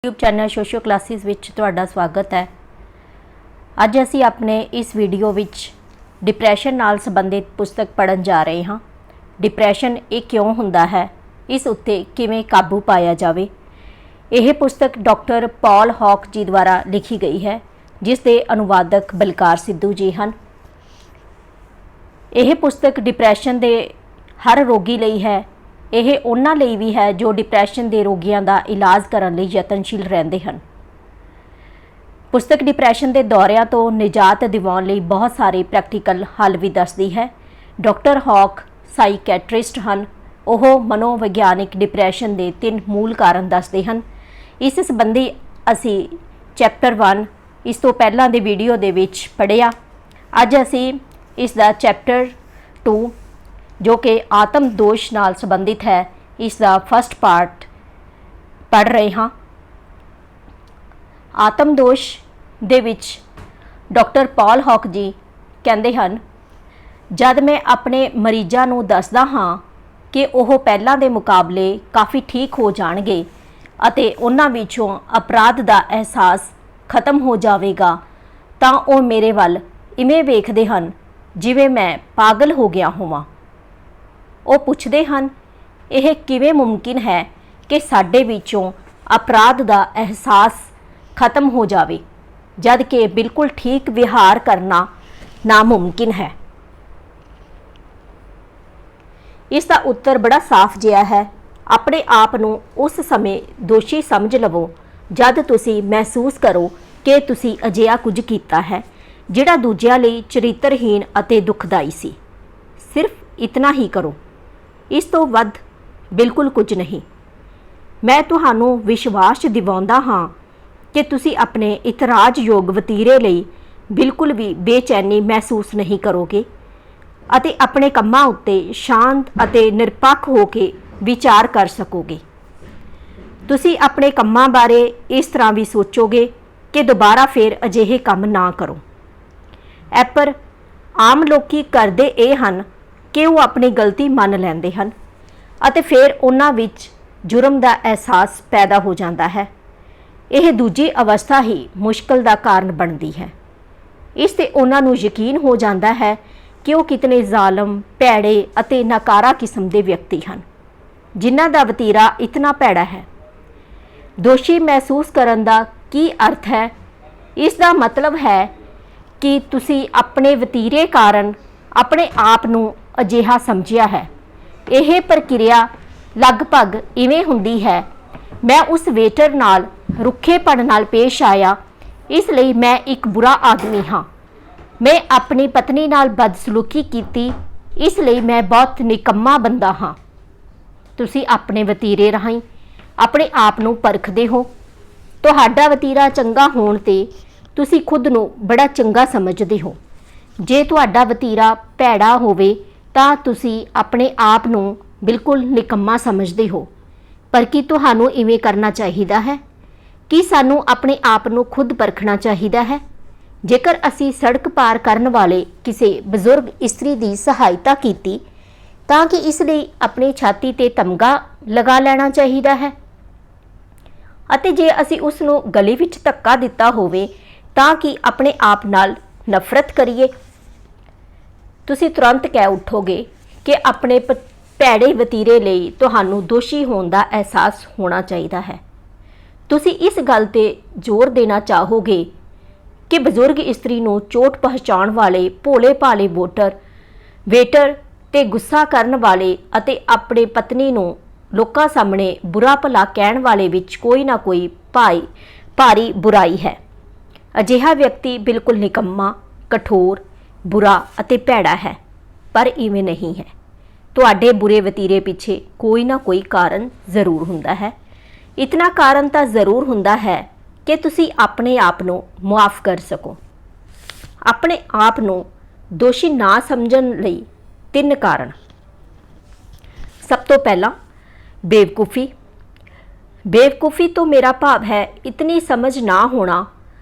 YouTube channel ਸੋਸ਼ੀਓ classes ਵਿੱਚ ਤੁਹਾਡਾ ਸਵਾਗਤ ਹੈ। ਅੱਜ ਅਸੀਂ ਆਪਣੇ ਇਸ ਵੀਡੀਓ ਵਿੱਚ ਡਿਪਰੈਸ਼ਨ ਨਾਲ ਸੰਬੰਧਿਤ ਪੁਸਤਕ ਪੜ੍ਹਨ ਜਾ ਰਹੇ ਹਾਂ। ਡਿਪਰੈਸ਼ਨ ਇਹ ਕਿਉਂ ਹੁੰਦਾ ਹੈ, ਇਸ ਉੱਤੇ ਕਿਵੇਂ ਕਾਬੂ ਪਾਇਆ ਜਾਵੇ। ਇਹ ਪੁਸਤਕ ਡਾਕਟਰ ਪੌਲ ਹੌਕ ਜੀ ਦੁਆਰਾ ਲਿਖੀ ਗਈ ਹੈ, ਜਿਸ ਦੇ ਅਨੁਵਾਦਕ ਬਲਕਾਰ ਸਿੱਧੂ ਜੀ ਹਨ। ਇਹ ਪੁਸਤਕ ਡਿਪਰੈਸ਼ਨ ਦੇ ਹਰ ਰੋਗੀ ਲਈ ਹੈ। ਇਹ ਉਹਨਾਂ ਲਈ ਵੀ ਹੈ ਜੋ ਡਿਪਰੈਸ਼ਨ ਦੇ ਰੋਗੀਆਂ ਦਾ ਇਲਾਜ ਕਰਨ ਲਈ ਯਤਨਸ਼ੀਲ ਰਹਿੰਦੇ ਹਨ। ਪੁਸਤਕ ਡਿਪਰੈਸ਼ਨ ਦੇ ਦੌਰਿਆਂ ਤੋਂ ਨਿਜਾਤ ਦਿਵਾਉਣ ਲਈ ਬਹੁਤ ਸਾਰੇ ਪ੍ਰੈਕਟੀਕਲ ਹੱਲ ਵੀ ਦੱਸਦੀ ਹੈ। ਡਾਕਟਰ ਹੌਕ ਸਾਈਕੈਟ੍ਰਿਸਟ ਹਨ। ਉਹ ਮਨੋਵਿਗਿਆਨਿਕ ਡਿਪਰੈਸ਼ਨ ਦੇ 3 ਮੂਲ ਕਾਰਨ ਦੱਸਦੇ ਹਨ। ਇਸ ਸੰਬੰਧੀ ਅਸੀਂ ਚੈਪਟਰ 1 ਇਸ ਤੋਂ ਪਹਿਲਾਂ ਦੇ ਵੀਡੀਓ ਦੇ ਵਿੱਚ ਪੜ੍ਹਿਆ। ਅੱਜ ਅਸੀਂ ਇਸ ਦਾ ਚੈਪਟਰ 2 ਜੋ ਕਿ ਆਤਮ ਦੋਸ਼ ਨਾਲ ਸੰਬੰਧਿਤ ਹੈ, ਇਸ ਦਾ ਫਸਟ ਪਾਰਟ ਪੜ੍ਹ ਰਹੇ ਹਾਂ। ਆਤਮ ਦੋਸ਼ ਦੇ ਵਿੱਚ ਡਾਕਟਰ ਪੌਲ ਹੌਕ ਜੀ ਕਹਿੰਦੇ ਹਨ, ਜਦ ਮੈਂ ਆਪਣੇ ਮਰੀਜ਼ਾਂ ਨੂੰ ਦੱਸਦਾ ਹਾਂ ਕਿ ਉਹ ਪਹਿਲਾਂ ਦੇ ਮੁਕਾਬਲੇ ਕਾਫੀ ਠੀਕ ਹੋ ਜਾਣਗੇ ਅਤੇ ਉਹਨਾਂ ਵਿੱਚੋਂ ਅਪਰਾਧ ਦਾ ਅਹਿਸਾਸ ਖਤਮ ਹੋ ਜਾਵੇਗਾ, ਤਾਂ ਉਹ ਮੇਰੇ ਵੱਲ ਇਵੇਂ ਵੇਖਦੇ ਹਨ ਜਿਵੇਂ ਮੈਂ ਪਾਗਲ ਹੋ ਗਿਆ ਹੋਵਾਂ। ਉਹ ਪੁੱਛਦੇ ਹਨ, ਇਹ ਕਿਵੇਂ ਮੁਮਕਿਨ ਹੈ ਕਿ ਸਾਡੇ ਵਿੱਚੋਂ ਅਪਰਾਧ ਦਾ ਅਹਿਸਾਸ ਖਤਮ ਹੋ ਜਾਵੇ, ਜਦ ਕਿ ਬਿਲਕੁਲ ਠੀਕ ਵਿਹਾਰ ਕਰਨਾ ਨਾਮੁਮਕਿਨ ਹੈ। ਇਸ ਦਾ ਉੱਤਰ ਬੜਾ ਸਾਫ਼ ਜਿਹਾ ਹੈ। ਆਪਣੇ ਆਪ ਨੂੰ ਉਸ ਸਮੇਂ ਦੋਸ਼ੀ ਸਮਝ ਲਵੋ ਜਦ ਤੁਸੀਂ ਮਹਿਸੂਸ ਕਰੋ ਕਿ ਤੁਸੀਂ ਅਜਿਹਾ ਕੁਝ ਕੀਤਾ ਹੈ ਜਿਹੜਾ ਦੂਜਿਆਂ ਲਈ ਚਰਿੱਤਰਹੀਣ ਅਤੇ ਦੁਖਦਾਈ ਸੀ। ਸਿਰਫ ਇਤਨਾ ਹੀ ਕਰੋ, ਇਸ ਤੋਂ ਵੱਧ ਬਿਲਕੁਲ ਕੁਝ ਨਹੀਂ। ਮੈਂ ਤੁਹਾਨੂੰ ਵਿਸ਼ਵਾਸ ਦਿਵਾਉਂਦਾ ਹਾਂ ਕਿ ਤੁਸੀਂ ਆਪਣੇ ਇਤਰਾਜ਼ਯੋਗ ਵਤੀਰੇ ਲਈ ਬਿਲਕੁਲ ਵੀ ਬੇਚੈਨੀ ਮਹਿਸੂਸ ਨਹੀਂ ਕਰੋਗੇ ਅਤੇ ਆਪਣੇ ਕੰਮਾਂ ਉੱਤੇ ਸ਼ਾਂਤ ਅਤੇ ਨਿਰਪੱਖ ਹੋ ਕੇ ਵਿਚਾਰ ਕਰ ਸਕੋਗੇ। ਤੁਸੀਂ ਆਪਣੇ ਕੰਮਾਂ ਬਾਰੇ ਇਸ ਤਰ੍ਹਾਂ ਵੀ ਸੋਚੋਗੇ ਕਿ ਦੁਬਾਰਾ ਫਿਰ ਅਜਿਹੇ ਕੰਮ ਨਾ ਕਰੋ। ਪਰ ਆਮ ਲੋਕੀ ਕਰਦੇ ਇਹ ਹਨ ਕਿ ਉਹ ਆਪਣੀ ਗਲਤੀ ਮੰਨ ਲੈਂਦੇ ਹਨ ਅਤੇ ਫਿਰ ਉਹਨਾਂ ਵਿੱਚ ਜੁਰਮ ਦਾ ਅਹਿਸਾਸ ਪੈਦਾ ਹੋ ਜਾਂਦਾ ਹੈ। ਇਹ ਦੂਜੀ ਅਵਸਥਾ ਹੀ ਮੁਸ਼ਕਲ ਦਾ ਕਾਰਨ ਬਣਦੀ ਹੈ। ਇਸ ਤੇ ਉਹਨਾਂ ਨੂੰ ਯਕੀਨ ਹੋ ਜਾਂਦਾ ਹੈ ਕਿ ਉਹ ਕਿਤਨੇ ਜ਼ਾਲਮ, ਭੈੜੇ ਅਤੇ ਨਕਾਰਾ ਕਿਸਮ ਦੇ ਵਿਅਕਤੀ ਹਨ, ਜਿਨ੍ਹਾਂ ਦਾ ਵਤੀਰਾ ਇਤਨਾ ਭੈੜਾ ਹੈ। ਦੋਸ਼ੀ ਮਹਿਸੂਸ ਕਰਨ ਦਾ ਕੀ ਅਰਥ ਹੈ? ਇਸ ਦਾ ਮਤਲਬ ਹੈ ਕਿ ਤੁਸੀਂ ਆਪਣੇ ਵਤੀਰੇ ਕਾਰਨ ਆਪਣੇ ਆਪ ਨੂੰ ਅਜਿਹਾ ਸਮਝਿਆ ਹੈ। ਇਹ ਪ੍ਰਕਿਰਿਆ ਲਗਭਗ ਇਵੇਂ ਹੁੰਦੀ ਹੈ, ਮੈਂ ਉਸ ਵੇਟਰ ਨਾਲ ਰੁੱਖੇਪਣ ਨਾਲ ਪੇਸ਼ ਆਇਆ, ਇਸ ਲਈ ਮੈਂ ਇੱਕ ਬੁਰਾ ਆਦਮੀ ਹਾਂ। ਮੈਂ ਆਪਣੀ ਪਤਨੀ ਨਾਲ ਬਦਸਲੂਕੀ ਕੀਤੀ, ਇਸ ਲਈ ਮੈਂ ਬਹੁਤ ਨਿਕੰਮਾ ਬੰਦਾ ਹਾਂ। ਤੁਸੀਂ ਆਪਣੇ ਵਤੀਰੇ ਰਾਹੀਂ ਆਪਣੇ ਆਪ ਨੂੰ ਪਰਖਦੇ ਹੋ। ਤੁਹਾਡਾ ਵਤੀਰਾ ਚੰਗਾ ਹੋਣ 'ਤੇ ਤੁਸੀਂ ਖੁਦ ਨੂੰ ਬੜਾ ਚੰਗਾ ਸਮਝਦੇ ਹੋ। ਜੇ ਤੁਹਾਡਾ ਵਤੀਰਾ ਭੈੜਾ ਹੋਵੇ ਤਾਂ ਤੁਸੀਂ ਆਪਣੇ ਆਪ ਨੂੰ ਬਿਲਕੁਲ ਨਿਕੰਮਾ ਸਮਝਦੇ ਹੋ। ਪਰ ਕੀ ਤੁਹਾਨੂੰ ਇਵੇਂ ਕਰਨਾ ਚਾਹੀਦਾ ਹੈ? ਕੀ ਸਾਨੂੰ ਆਪਣੇ ਆਪ ਨੂੰ ਖੁਦ ਪਰਖਣਾ ਚਾਹੀਦਾ ਹੈ? ਜੇਕਰ ਅਸੀਂ ਸੜਕ ਪਾਰ ਕਰਨ ਵਾਲੇ ਕਿਸੇ ਬਜ਼ੁਰਗ ਇਸਤਰੀ ਦੀ ਸਹਾਇਤਾ ਕੀਤੀ ਤਾਂ ਕਿ ਇਸ ਲਈ ਆਪਣੀ ਛਾਤੀ 'ਤੇ ਤਮਗਾ ਲਗਾ ਲੈਣਾ ਚਾਹੀਦਾ ਹੈ? ਅਤੇ ਜੇ ਅਸੀਂ ਉਸ ਨੂੰ ਗਲੀ ਵਿੱਚ ਧੱਕਾ ਦਿੱਤਾ ਹੋਵੇ ਤਾਂ ਕਿ ਆਪਣੇ ਆਪ ਨਾਲ ਨਫ਼ਰਤ ਕਰੀਏ? ਤੁਸੀਂ ਤੁਰੰਤ ਕਹਿ ਉੱਠੋਗੇ ਕਿ ਆਪਣੇ ਭੈੜੇ ਵਤੀਰੇ ਲਈ ਤੁਹਾਨੂੰ ਦੋਸ਼ੀ ਹੋਣ ਦਾ ਅਹਿਸਾਸ ਹੋਣਾ ਚਾਹੀਦਾ ਹੈ। ਤੁਸੀਂ ਇਸ ਗੱਲ 'ਤੇ ਜ਼ੋਰ ਦੇਣਾ ਚਾਹੋਗੇ ਕਿ ਬਜ਼ੁਰਗ ਇਸਤਰੀ ਨੂੰ ਚੋਟ ਪਹੁੰਚਾਉਣ ਵਾਲੇ ਭੋਲੇ-ਭਾਲੇ ਵੇਟਰ ਤੇ ਗੁੱਸਾ ਕਰਨ ਵਾਲੇ ਅਤੇ ਆਪਣੀ ਪਤਨੀ ਨੂੰ ਲੋਕਾਂ ਸਾਹਮਣੇ ਬੁਰਾ ਭਲਾ ਕਹਿਣ ਵਾਲੇ ਵਿੱਚ ਕੋਈ ਨਾ ਕੋਈ ਭਾਰੀ ਬੁਰਾਈ ਹੈ। ਅਜਿਹਾ ਵਿਅਕਤੀ ਬਿਲਕੁਲ ਨਿਕੰਮਾ, ਕਠੋਰ, ਬੁਰਾ ਅਤੇ ਭੈੜਾ ਹੈ। ਪਰ ਇਵੇਂ ਨਹੀਂ ਹੈ। ਤੁਹਾਡੇ ਬੁਰੇ ਵਤੀਰੇ ਪਿੱਛੇ ਕੋਈ ਨਾ ਕੋਈ ਕਾਰਨ ਜ਼ਰੂਰ ਹੁੰਦਾ ਹੈ। ਇਤਨਾ ਕਾਰਨ ਤਾਂ ਜ਼ਰੂਰ ਹੁੰਦਾ ਹੈ ਕਿ ਤੁਸੀਂ ਆਪਣੇ ਆਪ ਨੂੰ ਮੁਆਫ ਕਰ ਸਕੋ। ਆਪਣੇ ਆਪ ਨੂੰ ਦੋਸ਼ੀ ਨਾ ਸਮਝਣ ਲਈ 3 ਕਾਰਨ। ਸਭ ਤੋਂ ਪਹਿਲਾਂ ਬੇਵਕੂਫੀ। ਬੇਵਕੂਫੀ ਤੋਂ ਮੇਰਾ ਭਾਵ ਹੈ ਇਤਨੀ ਸਮਝ ਨਾ ਹੋਣਾ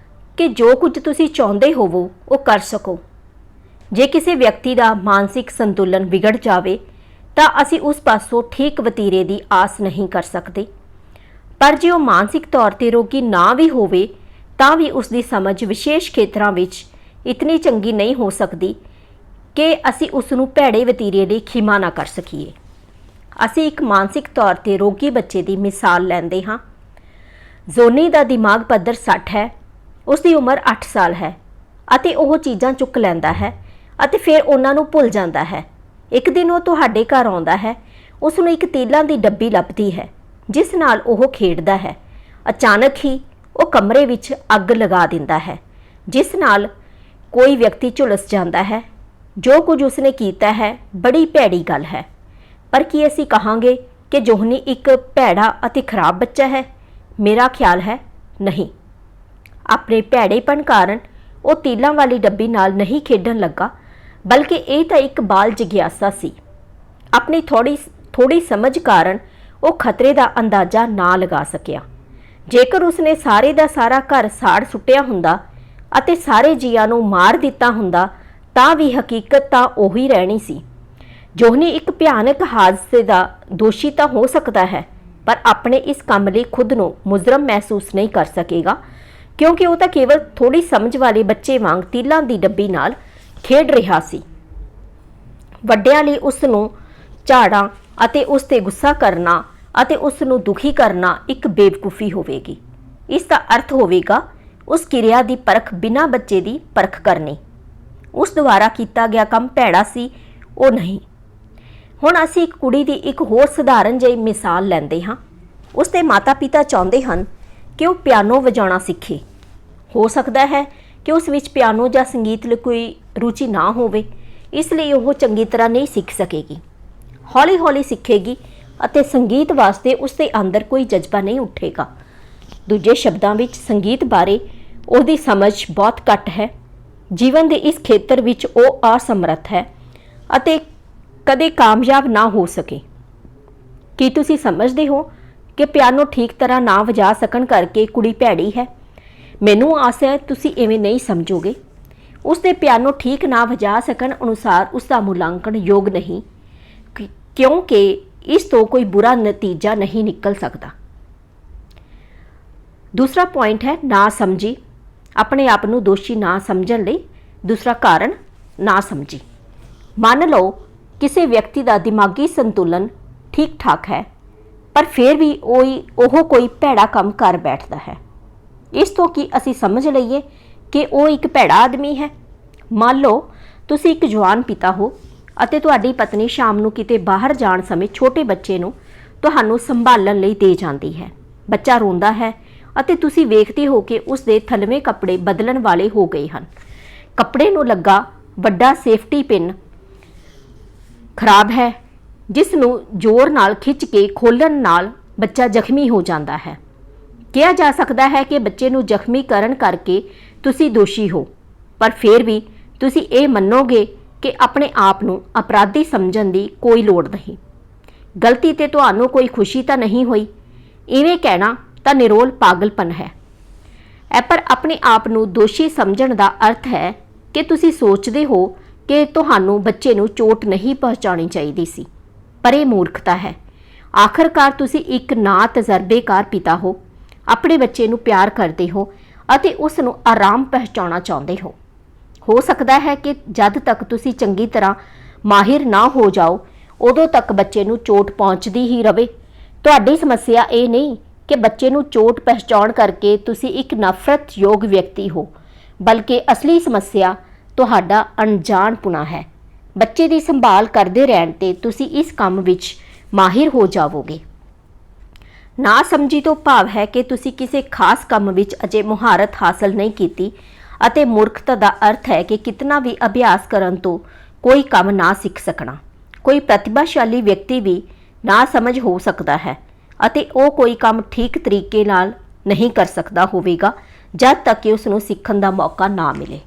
ਕਿ ਜੋ ਕੁਝ ਤੁਸੀਂ ਚਾਹੁੰਦੇ ਹੋਵੋ ਉਹ ਕਰ ਸਕੋ। ਜੇ ਕਿਸੇ ਵਿਅਕਤੀ ਦਾ ਮਾਨਸਿਕ ਸੰਤੁਲਨ ਵਿਗੜ ਜਾਵੇ ਤਾਂ ਅਸੀਂ ਉਸ ਪਾਸੋਂ ਠੀਕ ਵਤੀਰੇ ਦੀ ਆਸ ਨਹੀਂ ਕਰ ਸਕਦੇ। ਪਰ ਜੇ ਉਹ ਮਾਨਸਿਕ ਤੌਰ ਤੇ ਰੋਗੀ ਨਾ ਵੀ ਹੋਵੇ ਤਾਂ ਵੀ ਉਸ ਦੀ ਸਮਝ ਵਿਸ਼ੇਸ਼ ਖੇਤਰਾਂ ਵਿੱਚ ਇਤਨੀ ਚੰਗੀ ਨਹੀਂ ਹੋ ਸਕਦੀ ਕਿ ਅਸੀਂ ਉਸ ਨੂੰ ਭੈੜੇ ਵਤੀਰੇ ਲਈ ਖਿਮਾ ਨਾ ਕਰ ਸਕੀਏ। ਅਸੀਂ ਇੱਕ ਮਾਨਸਿਕ ਤੌਰ ਤੇ ਰੋਗੀ ਬੱਚੇ ਦੀ ਮਿਸਾਲ ਲੈਂਦੇ ਹਾਂ। ਜ਼ੋਨੀ ਦਾ ਦਿਮਾਗ ਪੱਧਰ 60 ਹੈ, ਉਸ ਦੀ ਉਮਰ 8 ਸਾਲ ਹੈ ਅਤੇ ਉਹ ਚੀਜ਼ਾਂ ਚੁੱਕ ਲੈਂਦਾ ਹੈ ਅਤੇ ਫਿਰ ਉਹਨਾਂ ਨੂੰ ਭੁੱਲ ਜਾਂਦਾ ਹੈ। ਇੱਕ ਦਿਨ ਉਹ ਤੁਹਾਡੇ ਘਰ ਆਉਂਦਾ ਹੈ, ਉਸ ਨੂੰ ਇੱਕ ਤੇਲਾਂ ਦੀ ਡੱਬੀ ਲੱਭਦੀ ਹੈ ਜਿਸ ਨਾਲ ਉਹ ਖੇਡਦਾ ਹੈ। ਅਚਾਨਕ ਹੀ ਉਹ ਕਮਰੇ ਵਿੱਚ ਅੱਗ ਲਗਾ ਦਿੰਦਾ ਹੈ ਜਿਸ ਨਾਲ ਕੋਈ ਵਿਅਕਤੀ ਝੁਲਸ ਜਾਂਦਾ ਹੈ। ਜੋ ਕੁਝ ਉਸਨੇ ਕੀਤਾ ਹੈ ਬੜੀ ਭੈੜੀ ਗੱਲ ਹੈ, ਪਰ ਕੀ ਅਸੀਂ ਕਹਾਂਗੇ ਕਿ ਜੋਹਨੀ ਇੱਕ ਭੈੜਾ ਅਤੇ ਖਰਾਬ ਬੱਚਾ ਹੈ? ਮੇਰਾ ਖਿਆਲ ਹੈ ਨਹੀਂ। ਆਪਣੇ ਭੈੜੇਪਣ ਕਾਰਨ ਉਹ ਤੀਲਾਂ ਵਾਲੀ ਡੱਬੀ ਨਾਲ ਨਹੀਂ ਖੇਡਣ ਲੱਗਾ, ਬਲਕਿ ਇਹ ਤਾਂ ਇੱਕ ਬਾਲ ਜਿਗਿਆਸਾ ਸੀ। ਆਪਣੀ ਥੋੜੀ ਸਮਝ ਕਾਰਨ ਉਹ ਖਤਰੇ ਦਾ ਅੰਦਾਜ਼ਾ ਨਾ ਲਗਾ ਸਕਿਆ। ਜੇਕਰ ਉਸਨੇ ਸਾਰੇ ਦਾ ਸਾਰਾ ਘਰ ਸਾੜ ਸੁੱਟਿਆ ਹੁੰਦਾ ਅਤੇ ਸਾਰੇ ਜੀਆਂ ਨੂੰ ਮਾਰ ਦਿੱਤਾ ਹੁੰਦਾ ਤਾਂ ਵੀ ਹਕੀਕਤ ਤਾਂ ਉਹੀ ਰਹਿਣੀ ਸੀ। ਜੋਹਨੀ ਇੱਕ ਭਿਆਨਕ ਹਾਦਸੇ ਦਾ ਦੋਸ਼ੀ ਤਾਂ ਹੋ ਸਕਦਾ ਹੈ, ਪਰ ਆਪਣੇ ਇਸ ਕੰਮ ਲਈ ਖੁਦ ਨੂੰ ਮੁਜਰਮ ਮਹਿਸੂਸ ਨਹੀਂ ਕਰ ਸਕੇਗਾ, ਕਿਉਂਕਿ ਉਹ ਤਾਂ ਕੇਵਲ ਥੋੜੀ ਸਮਝ ਵਾਲੇ ਬੱਚੇ ਵਾਂਗ ਤੀਲਾਂ ਦੀ ਡੱਬੀ ਨਾਲ ਖੇਡ ਰਿਹਾ ਸੀ। ਵੱਡਿਆਂ ਲਈ ਉਸ ਨੂੰ ਝਾੜਾਂ ਅਤੇ ਉਸ ਤੇ ਗੁੱਸਾ ਕਰਨਾ ਅਤੇ ਉਸ ਨੂੰ ਦੁਖੀ ਕਰਨਾ ਇੱਕ ਬੇਵਕੂਫੀ ਹੋਵੇਗੀ। ਇਸ ਦਾ ਅਰਥ ਹੋਵੇਗਾ ਉਸ ਕਿਰਿਆ ਦੀ ਪਰਖ ਬਿਨਾਂ ਬੱਚੇ ਦੀ ਪਰਖ ਕਰਨੀ। ਉਸ ਦੁਆਰਾ ਕੀਤਾ ਗਿਆ ਕੰਮ ਭੈੜਾ ਸੀ, ਉਹ ਨਹੀਂ। ਹੁਣ ਅਸੀਂ ਇੱਕ ਕੁੜੀ ਦੀ ਇੱਕ ਹੋਰ ਸਧਾਰਨ ਜਿਹੀ ਮਿਸਾਲ ਲੈਂਦੇ ਹਾਂ। ਉਸ ਦੇ ਮਾਤਾ-ਪਿਤਾ ਚਾਹੁੰਦੇ ਹਨ ਕਿ ਉਹ ਪਿਆਨੋ ਵਜਾਉਣਾ ਸਿੱਖੇ। ਹੋ ਸਕਦਾ ਹੈ ਕਿ ਉਸ ਵਿੱਚ ਪਿਆਨੋ ਜਾਂ ਸੰਗੀਤ ਲਈ ਕੋਈ ਰੁਚੀ ਨਾ ਹੋਵੇ, ਇਸ ਲਈ ਉਹ ਚੰਗੀ ਤਰ੍ਹਾਂ ਨਹੀਂ ਸਿੱਖ ਸਕੇਗੀ। ਹੌਲੀ-ਹੌਲੀ ਸਿੱਖੇਗੀ ਅਤੇ ਸੰਗੀਤ ਵਾਸਤੇ ਉਸ ਦੇ ਅੰਦਰ ਕੋਈ ਜਜ਼ਬਾ ਨਹੀਂ ਉੱਠੇਗਾ। ਦੂਜੇ ਸ਼ਬਦਾਂ ਵਿੱਚ ਸੰਗੀਤ ਬਾਰੇ ਉਹਦੀ ਸਮਝ ਬਹੁਤ ਘੱਟ ਹੈ। ਜੀਵਨ ਦੇ ਇਸ ਖੇਤਰ ਵਿੱਚ ਉਹ ਅਸਮਰੱਥ ਹੈ ਅਤੇ ਕਦੇ ਕਾਮਯਾਬ ਨਾ ਹੋ ਸਕੇ। ਕੀ ਤੁਸੀਂ ਸਮਝਦੇ ਹੋ ਕਿ ਪਿਆਨੋ ਠੀਕ ਤਰ੍ਹਾਂ ਨਾ ਵਜਾ ਸਕਣ ਕਰਕੇ ਕੁੜੀ ਭੈੜੀ ਹੈ? ਮੈਨੂੰ ਆਸ ਹੈ ਤੁਸੀਂ ਇਵੇਂ ਨਹੀਂ ਸਮਝੋਗੇ। ਉਸ ਦੇ ਪਿਆਨੋ ਠੀਕ ਨਾ ਵਜਾ ਸਕਣ ਅਨੁਸਾਰ ਉਸ ਦਾ ਮੁਲਾਂਕਣ ਯੋਗ ਨਹੀਂ, ਕਿਉਂਕਿ ਇਸ ਤੋਂ ਕੋਈ ਬੁਰਾ ਨਤੀਜਾ ਨਹੀਂ ਨਿਕਲ ਸਕਦਾ। ਦੂਸਰਾ ਪੁਆਇੰਟ ਹੈ ਨਾ ਸਮਝੀ। ਆਪਣੇ ਆਪ ਨੂੰ ਦੋਸ਼ੀ ਨਾ ਸਮਝਣ ਲਈ ਦੂਸਰਾ ਕਾਰਨ ਨਾ ਸਮਝੀ। ਮੰਨ ਲਓ ਕਿਸੇ ਵਿਅਕਤੀ ਦਾ ਦਿਮਾਗੀ ਸੰਤੁਲਨ ਠੀਕ ਠਾਕ ਹੈ, ਪਰ ਫਿਰ ਵੀ ਉਹ ਕੋਈ ਭੈੜਾ ਕੰਮ ਕਰ ਬੈਠਦਾ ਹੈ। ਇਸ ਤੋਂ ਕੀ ਅਸੀਂ ਸਮਝ ਲਈਏ ਕਿ ਉਹ ਇੱਕ ਭੈੜਾ ਆਦਮੀ ਹੈ? ਮੰਨ ਲਓ ਤੁਸੀਂ ਇੱਕ ਜਵਾਨ ਪਿਤਾ ਹੋ ਅਤੇ ਤੁਹਾਡੀ ਪਤਨੀ ਸ਼ਾਮ ਨੂੰ ਕਿਤੇ ਬਾਹਰ ਜਾਣ ਸਮੇਂ ਛੋਟੇ ਬੱਚੇ ਨੂੰ ਤੁਹਾਨੂੰ ਸੰਭਾਲਣ ਲਈ ਦੇ ਜਾਂਦੀ ਹੈ। ਬੱਚਾ ਰੋਂਦਾ ਹੈ ਅਤੇ ਤੁਸੀਂ ਵੇਖਦੇ ਹੋ ਕਿ ਉਸ ਦੇ ਥਲਵੇਂ ਕੱਪੜੇ ਬਦਲਣ ਵਾਲੇ ਹੋ ਗਏ ਹਨ। ਕੱਪੜੇ ਨੂੰ ਲੱਗਾ ਵੱਡਾ ਸੇਫਟੀ ਪਿਨ ਖਰਾਬ ਹੈ, ਜਿਸ ਨੂੰ ਜ਼ੋਰ ਨਾਲ ਖਿੱਚ ਕੇ ਖੋਲ੍ਹਣ ਨਾਲ ਬੱਚਾ ਜ਼ਖਮੀ ਹੋ ਜਾਂਦਾ ਹੈ। ਕਿਹਾ ਜਾ ਸਕਦਾ ਹੈ ਕਿ ਬੱਚੇ ਨੂੰ ਜ਼ਖਮੀ ਕਰਨ ਕਰਕੇ ਤੁਸੀਂ ਦੋਸ਼ੀ ਹੋ, ਪਰ ਫਿਰ ਵੀ ਤੁਸੀਂ ਇਹ ਮੰਨੋਗੇ ਕਿ ਆਪਣੇ ਆਪ ਨੂੰ ਅਪਰਾਧੀ ਸਮਝਣ ਦੀ ਕੋਈ ਲੋੜ ਨਹੀਂ। ਗਲਤੀ ਤੇ ਤੁਹਾਨੂੰ ਕੋਈ ਖੁਸ਼ੀ ਤਾਂ ਨਹੀਂ ਹੋਈ। ਇਵੇਂ ਕਹਿਣਾ ਤਾਂ ਨਿਰੋਲ ਪਾਗਲਪਨ ਹੈ। ਪਰ ਆਪਣੇ ਆਪ ਨੂੰ ਦੋਸ਼ੀ ਸਮਝਣ ਦਾ ਅਰਥ ਹੈ ਕਿ ਤੁਸੀਂ ਸੋਚਦੇ ਹੋ ਕਿ ਤੁਹਾਨੂੰ ਬੱਚੇ ਨੂੰ ਚੋਟ ਨਹੀਂ ਪਹੁੰਚਾਉਣੀ ਚਾਹੀਦੀ ਸੀ, ਪਰ ਇਹ ਮੂਰਖਤਾ ਹੈ। ਆਖਰਕਾਰ ਤੁਸੀਂ ਇੱਕ ਨਾ ਤਜਰਬੇਕਾਰ ਪਿਤਾ ਹੋ, ਆਪਣੇ ਬੱਚੇ ਨੂੰ ਪਿਆਰ ਕਰਦੇ ਹੋ ਅਤੇ ਉਸ ਨੂੰ ਆਰਾਮ ਪਹੁੰਚਾਉਣਾ ਚਾਹੁੰਦੇ ਹੋ। ਹੋ ਸਕਦਾ ਹੈ ਕਿ ਜਦ ਤੱਕ ਤੁਸੀਂ ਚੰਗੀ ਤਰ੍ਹਾਂ ਮਾਹਿਰ ਨਾ ਹੋ ਜਾਓ, ਉਦੋਂ ਤੱਕ ਬੱਚੇ ਨੂੰ ਚੋਟ ਪਹੁੰਚਦੀ ਹੀ ਰਹੇ। ਤੁਹਾਡੀ ਸਮੱਸਿਆ ਇਹ ਨਹੀਂ ਕਿ ਬੱਚੇ ਨੂੰ ਚੋਟ ਪਹੁੰਚਾਉਣ ਕਰਕੇ ਤੁਸੀਂ ਇੱਕ ਨਫ਼ਰਤਯੋਗ ਵਿਅਕਤੀ ਹੋ, ਬਲਕਿ ਅਸਲੀ ਸਮੱਸਿਆ ਤੁਹਾਡਾ ਅਣਜਾਣਪੁਣਾ ਹੈ। ਬੱਚੇ ਦੀ ਸੰਭਾਲ ਕਰਦੇ ਰਹਿਣ ਤੇ ਤੁਸੀਂ ਇਸ ਕੰਮ ਵਿੱਚ ਮਾਹਿਰ ਹੋ ਜਾਵੋਗੇ। ਨਾ ਸਮਝੀ ਤੋਂ ਭਾਵ ਹੈ ਕਿ ਤੁਸੀਂ ਕਿਸੇ ਖਾਸ ਕੰਮ ਵਿੱਚ ਅਜੇ ਮੁਹਾਰਤ ਹਾਸਲ ਨਹੀਂ ਕੀਤੀ, ਅਤੇ ਮੂਰਖਤਾ ਦਾ ਅਰਥ ਹੈ ਕਿ ਕਿਤਨਾ ਵੀ ਅਭਿਆਸ ਕਰਨ ਤੋਂ ਕੋਈ ਕੰਮ ਨਾ ਸਿੱਖ ਸਕਣਾ। ਕੋਈ ਪ੍ਰਤਿਭਾਸ਼ਾਲੀ ਵਿਅਕਤੀ ਵੀ ਨਾ ਸਮਝ ਹੋ ਸਕਦਾ ਹੈ ਅਤੇ ਉਹ ਕੋਈ ਕੰਮ ਠੀਕ ਤਰੀਕੇ ਨਾਲ ਨਹੀਂ ਕਰ ਸਕਦਾ ਹੋਵੇਗਾ ਜਦ ਤੱਕ ਕਿ ਉਸ ਨੂੰ ਸਿੱਖਣ ਦਾ ਮੌਕਾ ਨਾ ਮਿਲੇ।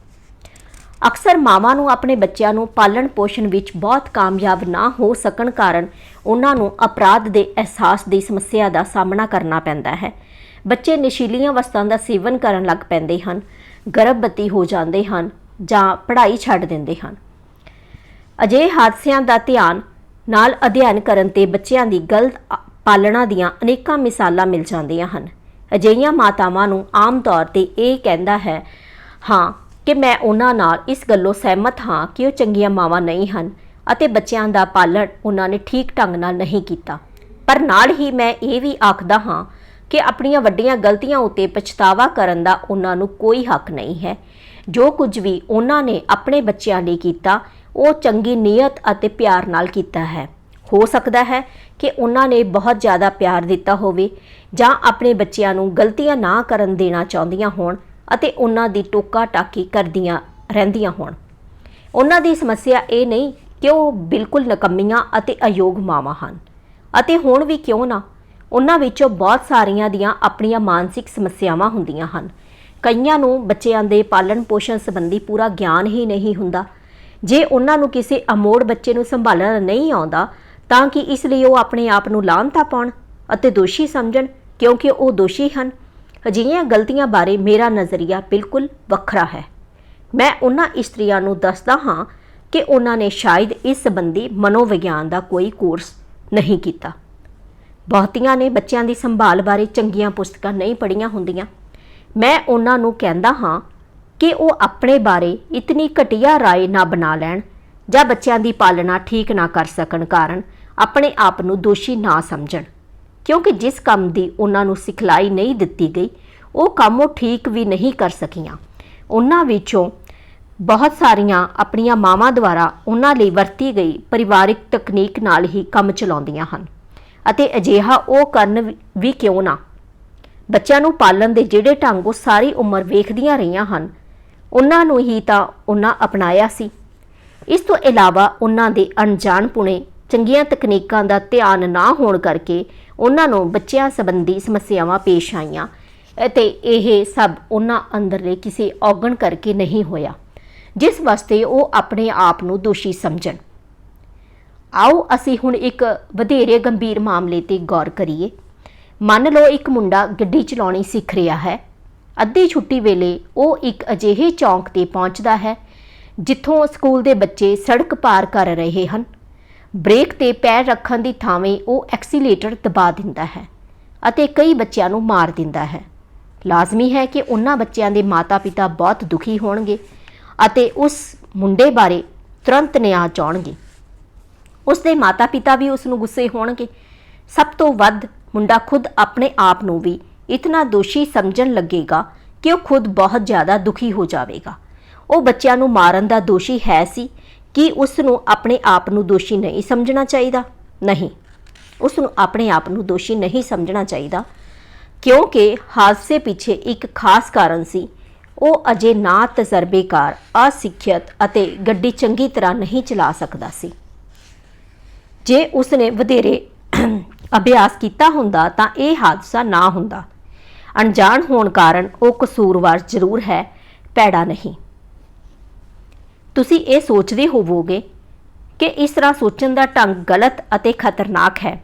ਅਕਸਰ ਮਾਵਾਂ ਨੂੰ ਆਪਣੇ ਬੱਚਿਆਂ ਨੂੰ ਪਾਲਣ ਪੋਸ਼ਣ ਵਿੱਚ ਬਹੁਤ ਕਾਮਯਾਬ ਨਾ ਹੋ ਸਕਣ ਕਾਰਨ ਉਹਨਾਂ ਨੂੰ ਅਪਰਾਧ ਦੇ ਅਹਿਸਾਸ ਦੀ ਸਮੱਸਿਆ ਦਾ ਸਾਹਮਣਾ ਕਰਨਾ ਪੈਂਦਾ ਹੈ। ਬੱਚੇ ਨਸ਼ੀਲੀਆਂ ਵਸਤਾਂ ਦਾ ਸੇਵਨ ਕਰਨ ਲੱਗ ਪੈਂਦੇ ਹਨ, ਗਰਭਵਤੀ ਹੋ ਜਾਂਦੇ ਹਨ ਜਾਂ ਪੜ੍ਹਾਈ ਛੱਡ ਦਿੰਦੇ ਹਨ। ਅਜਿਹੇ ਹਾਦਸਿਆਂ ਦਾ ਧਿਆਨ ਨਾਲ ਅਧਿਐਨ ਕਰਨ ਤੇ ਬੱਚਿਆਂ ਦੀ ਗਲਤ ਪਾਲਣਾ ਦੀਆਂ ਅਨੇਕਾਂ ਮਿਸਾਲਾਂ ਮਿਲ ਜਾਂਦੀਆਂ ਹਨ। ਅਜਿਹੀਆਂ ਮਾਤਾਵਾਂ ਨੂੰ ਆਮ ਤੌਰ ਤੇ ਇਹ ਕਹਿੰਦਾ ਹੈ ਹਾਂ ਕਿ ਮੈਂ ਉਹਨਾਂ ਨਾਲ ਇਸ ਗੱਲੋਂ ਸਹਿਮਤ ਹਾਂ ਕਿ ਉਹ ਚੰਗੀਆਂ ਮਾਵਾਂ ਨਹੀਂ ਹਨ ਅਤੇ ਬੱਚਿਆਂ ਦਾ ਪਾਲਣ ਉਹਨਾਂ ਨੇ ਠੀਕ ਢੰਗ ਨਾਲ ਨਹੀਂ ਕੀਤਾ। ਪਰ ਨਾਲ ਹੀ ਮੈਂ ਇਹ ਵੀ ਆਖਦਾ ਹਾਂ ਕਿ ਆਪਣੀਆਂ ਵੱਡੀਆਂ ਗਲਤੀਆਂ ਉੱਤੇ ਪਛਤਾਵਾ ਕਰਨ ਦਾ ਉਹਨਾਂ ਨੂੰ ਕੋਈ ਹੱਕ ਨਹੀਂ ਹੈ। ਜੋ ਕੁਝ ਵੀ ਉਹਨਾਂ ਨੇ ਆਪਣੇ ਬੱਚਿਆਂ ਲਈ ਕੀਤਾ ਉਹ ਚੰਗੀ ਨੀਅਤ ਅਤੇ ਪਿਆਰ ਨਾਲ ਕੀਤਾ ਹੈ। ਹੋ ਸਕਦਾ ਹੈ ਕਿ ਉਹਨਾਂ ਨੇ ਬਹੁਤ ਜ਼ਿਆਦਾ ਪਿਆਰ ਦਿੱਤਾ ਹੋਵੇ ਜਾਂ ਆਪਣੇ ਬੱਚਿਆਂ ਨੂੰ ਗਲਤੀਆਂ ਨਾ ਕਰਨ ਦੇਣਾ ਚਾਹੁੰਦੀਆਂ ਹੋਣ ਅਤੇ ਉਹਨਾਂ ਦੀ ਟੋਕਾ ਟਾਕੀ ਕਰਦੀਆਂ ਰਹਿੰਦੀਆਂ ਹੋਣ। ਉਹਨਾਂ ਦੀ ਸਮੱਸਿਆ ਇਹ ਨਹੀਂ ਕਿ ਉਹ ਬਿਲਕੁਲ ਨਕੰਮੀਆਂ ਅਤੇ ਅਯੋਗ ਮਾਵਾਂ ਹਨ, ਅਤੇ ਹੁਣ ਵੀ ਕਿਉਂ ਨਾ, ਉਹਨਾਂ ਵਿੱਚੋਂ ਬਹੁਤ ਸਾਰੀਆਂ ਦੀਆਂ ਆਪਣੀਆਂ ਮਾਨਸਿਕ ਸਮੱਸਿਆਵਾਂ ਹੁੰਦੀਆਂ ਹਨ। ਕਈਆਂ ਨੂੰ ਬੱਚਿਆਂ ਦੇ ਪਾਲਣ ਪੋਸ਼ਣ ਸੰਬੰਧੀ ਪੂਰਾ ਗਿਆਨ ਹੀ ਨਹੀਂ ਹੁੰਦਾ। ਜੇ ਉਹਨਾਂ ਨੂੰ ਕਿਸੇ ਅਮੋੜ ਬੱਚੇ ਨੂੰ ਸੰਭਾਲਣਾ ਨਹੀਂ ਆਉਂਦਾ ਤਾਂ ਕਿ ਇਸ ਲਈ ਉਹ ਆਪਣੇ ਆਪ ਨੂੰ ਲਾਹਨਤਾ ਪਾਉਣ ਅਤੇ ਦੋਸ਼ੀ ਸਮਝਣ ਕਿਉਂਕਿ ਉਹ ਦੋਸ਼ੀ ਹਨ। ਅਜਿਹੀਆਂ ਗਲਤੀਆਂ ਬਾਰੇ ਮੇਰਾ ਨਜ਼ਰੀਆ ਬਿਲਕੁਲ ਵੱਖਰਾ ਹੈ। ਮੈਂ ਉਹਨਾਂ ਇਸਤਰੀਆਂ ਨੂੰ ਦੱਸਦਾ ਹਾਂ ਕਿ ਉਹਨਾਂ ਨੇ ਸ਼ਾਇਦ ਇਸ ਸੰਬੰਧੀ ਮਨੋਵਿਗਿਆਨ ਦਾ ਕੋਈ ਕੋਰਸ ਨਹੀਂ ਕੀਤਾ। ਬਹੁਤੀਆਂ ਨੇ ਬੱਚਿਆਂ ਦੀ ਸੰਭਾਲ ਬਾਰੇ ਚੰਗੀਆਂ ਪੁਸਤਕਾਂ ਨਹੀਂ ਪੜ੍ਹੀਆਂ ਹੁੰਦੀਆਂ। ਮੈਂ ਉਹਨਾਂ ਨੂੰ ਕਹਿੰਦਾ ਹਾਂ ਕਿ ਉਹ ਆਪਣੇ ਬਾਰੇ ਇਤਨੀ ਘਟੀਆ ਰਾਏ ਨਾ ਬਣਾ ਲੈਣ ਜਾਂ ਬੱਚਿਆਂ ਦੀ ਪਾਲਣਾ ਠੀਕ ਨਾ ਕਰ ਸਕਣ ਕਾਰਨ ਆਪਣੇ ਆਪ ਨੂੰ ਦੋਸ਼ੀ ਨਾ ਸਮਝਣ, ਕਿਉਂਕਿ ਜਿਸ ਕੰਮ ਦੀ ਉਹਨਾਂ ਨੂੰ ਸਿਖਲਾਈ ਨਹੀਂ ਦਿੱਤੀ ਗਈ ਉਹ ਕੰਮ ਉਹ ਠੀਕ ਵੀ ਨਹੀਂ ਕਰ ਸਕੀਆਂ। ਉਹਨਾਂ ਵਿੱਚੋਂ ਬਹੁਤ ਸਾਰੀਆਂ ਆਪਣੀਆਂ ਮਾਵਾਂ ਦੁਆਰਾ ਉਹਨਾਂ ਲਈ ਵਰਤੀ ਗਈ ਪਰਿਵਾਰਿਕ ਤਕਨੀਕ ਨਾਲ ਹੀ ਕੰਮ ਚਲਾਉਂਦੀਆਂ ਹਨ, ਅਤੇ ਅਜਿਹਾ ਉਹ ਕਰਨ ਵੀ ਕਿਉਂ ਨਾ। ਬੱਚਿਆਂ ਨੂੰ ਪਾਲਣ ਦੇ ਜਿਹੜੇ ਢੰਗ ਉਹ ਸਾਰੀ ਉਮਰ ਵੇਖਦੀਆਂ ਰਹੀਆਂ ਹਨ ਉਹਨਾਂ ਨੂੰ ਹੀ ਤਾਂ ਉਹਨਾਂ ਅਪਣਾਇਆ ਸੀ। ਇਸ ਤੋਂ ਇਲਾਵਾ ਉਹਨਾਂ ਦੇ ਅਣਜਾਣਪੁਣੇ ਚੰਗੀਆਂ ਤਕਨੀਕਾਂ ਦਾ ਧਿਆਨ ਨਾ ਹੋਣ ਕਰਕੇ ਉਹਨਾਂ ਨੂੰ ਬੱਚਿਆਂ ਸੰਬੰਧੀ ਸਮੱਸਿਆਵਾਂ ਪੇਸ਼ ਆਈਆਂ, ਅਤੇ ਇਹ ਸਭ ਉਹਨਾਂ ਅੰਦਰਲੇ ਕਿਸੇ ਔਗਣ ਕਰਕੇ ਨਹੀਂ ਹੋਇਆ ਜਿਸ ਵਾਸਤੇ ਉਹ ਆਪਣੇ ਆਪ ਨੂੰ ਦੋਸ਼ੀ ਸਮਝਣ। ਆਓ ਅਸੀਂ ਹੁਣ ਇੱਕ ਵਧੇਰੇ ਗੰਭੀਰ ਮਾਮਲੇ ਤੇ ਗੌਰ ਕਰੀਏ। ਮੰਨ ਲਓ ਇੱਕ ਮੁੰਡਾ ਗੱਡੀ ਚਲਾਉਣੀ ਸਿੱਖ ਰਿਹਾ ਹੈ। ਅੱਧੀ ਛੁੱਟੀ ਵੇਲੇ ਉਹ ਇੱਕ ਅਜਿਹੇ ਚੌਂਕ ਤੇ ਪਹੁੰਚਦਾ ਹੈ ਜਿੱਥੋਂ ਸਕੂਲ ਦੇ ਬੱਚੇ ਸੜਕ ਪਾਰ ਕਰ ਰਹੇ ਹਨ। ਬ੍ਰੇਕ ਤੇ ਪੈਰ ਰੱਖਣ ਦੀ ਥਾਵੇਂ ਉਹ ਐਕਸੀਲੇਟਰ ਦਬਾ ਦਿੰਦਾ ਹੈ ਅਤੇ ਕਈ ਬੱਚਿਆਂ ਨੂੰ ਮਾਰ ਦਿੰਦਾ ਹੈ। ਲਾਜ਼ਮੀ ਹੈ ਕਿ ਉਹਨਾਂ ਬੱਚਿਆਂ ਦੇ ਮਾਤਾ-ਪਿਤਾ ਬਹੁਤ ਦੁਖੀ ਹੋਣਗੇ ਅਤੇ ਉਸ ਮੁੰਡੇ ਬਾਰੇ ਤੁਰੰਤ ਨਿਆਂ ਚਾਹਣਗੇ। ਉਸ ਦੇ ਮਾਤਾ-ਪਿਤਾ ਵੀ ਉਸ ਨੂੰ ਗੁੱਸੇ ਹੋਣਗੇ। ਸਭ ਤੋਂ ਵੱਧ ਮੁੰਡਾ ਖੁਦ ਆਪਣੇ ਆਪ ਨੂੰ ਵੀ ਇਤਨਾ ਦੋਸ਼ੀ ਸਮਝਣ ਲੱਗੇਗਾ ਕਿ ਉਹ ਖੁਦ ਬਹੁਤ ਜ਼ਿਆਦਾ ਦੁਖੀ ਹੋ ਜਾਵੇਗਾ। ਉਹ ਬੱਚਿਆਂ ਨੂੰ ਮਾਰਨ ਦਾ ਦੋਸ਼ੀ ਹੈ ਸੀ ਕਿ ਉਸ ਨੂੰ ਆਪਣੇ ਆਪ ਨੂੰ ਦੋਸ਼ੀ ਨਹੀਂ ਸਮਝਣਾ ਚਾਹੀਦਾ? ਨਹੀਂ, ਉਸ ਨੂੰ ਆਪਣੇ ਆਪ ਨੂੰ ਦੋਸ਼ੀ ਨਹੀਂ ਸਮਝਣਾ ਚਾਹੀਦਾ ਕਿਉਂਕਿ ਹਾਦਸੇ ਪਿੱਛੇ ਇੱਕ ਖਾਸ ਕਾਰਨ ਸੀ। ਉਹ ਅਜੇ ਨਾ ਤਜਰਬੇਕਾਰ, ਅਸਿੱਖਿਅਤ ਅਤੇ ਗੱਡੀ ਚੰਗੀ ਤਰ੍ਹਾਂ ਨਹੀਂ ਚਲਾ ਸਕਦਾ ਸੀ। ਜੇ ਉਸਨੇ ਵਧੇਰੇ ਅਭਿਆਸ ਕੀਤਾ ਹੁੰਦਾ ਤਾਂ ਇਹ ਹਾਦਸਾ ਨਾ ਹੁੰਦਾ। ਅਣਜਾਣ ਹੋਣ ਕਾਰਨ ਉਹ ਕਸੂਰਵਾਰ ਜ਼ਰੂਰ ਹੈ, ਭੈੜਾ ਨਹੀਂ। ਤੁਸੀਂ ਇਹ ਸੋਚਦੇ ਹੋਵੋਗੇ ਕਿ ਇਸ ਤਰ੍ਹਾਂ ਸੋਚਣ ਦਾ ਢੰਗ ਗਲਤ ਅਤੇ ਖਤਰਨਾਕ ਹੈ।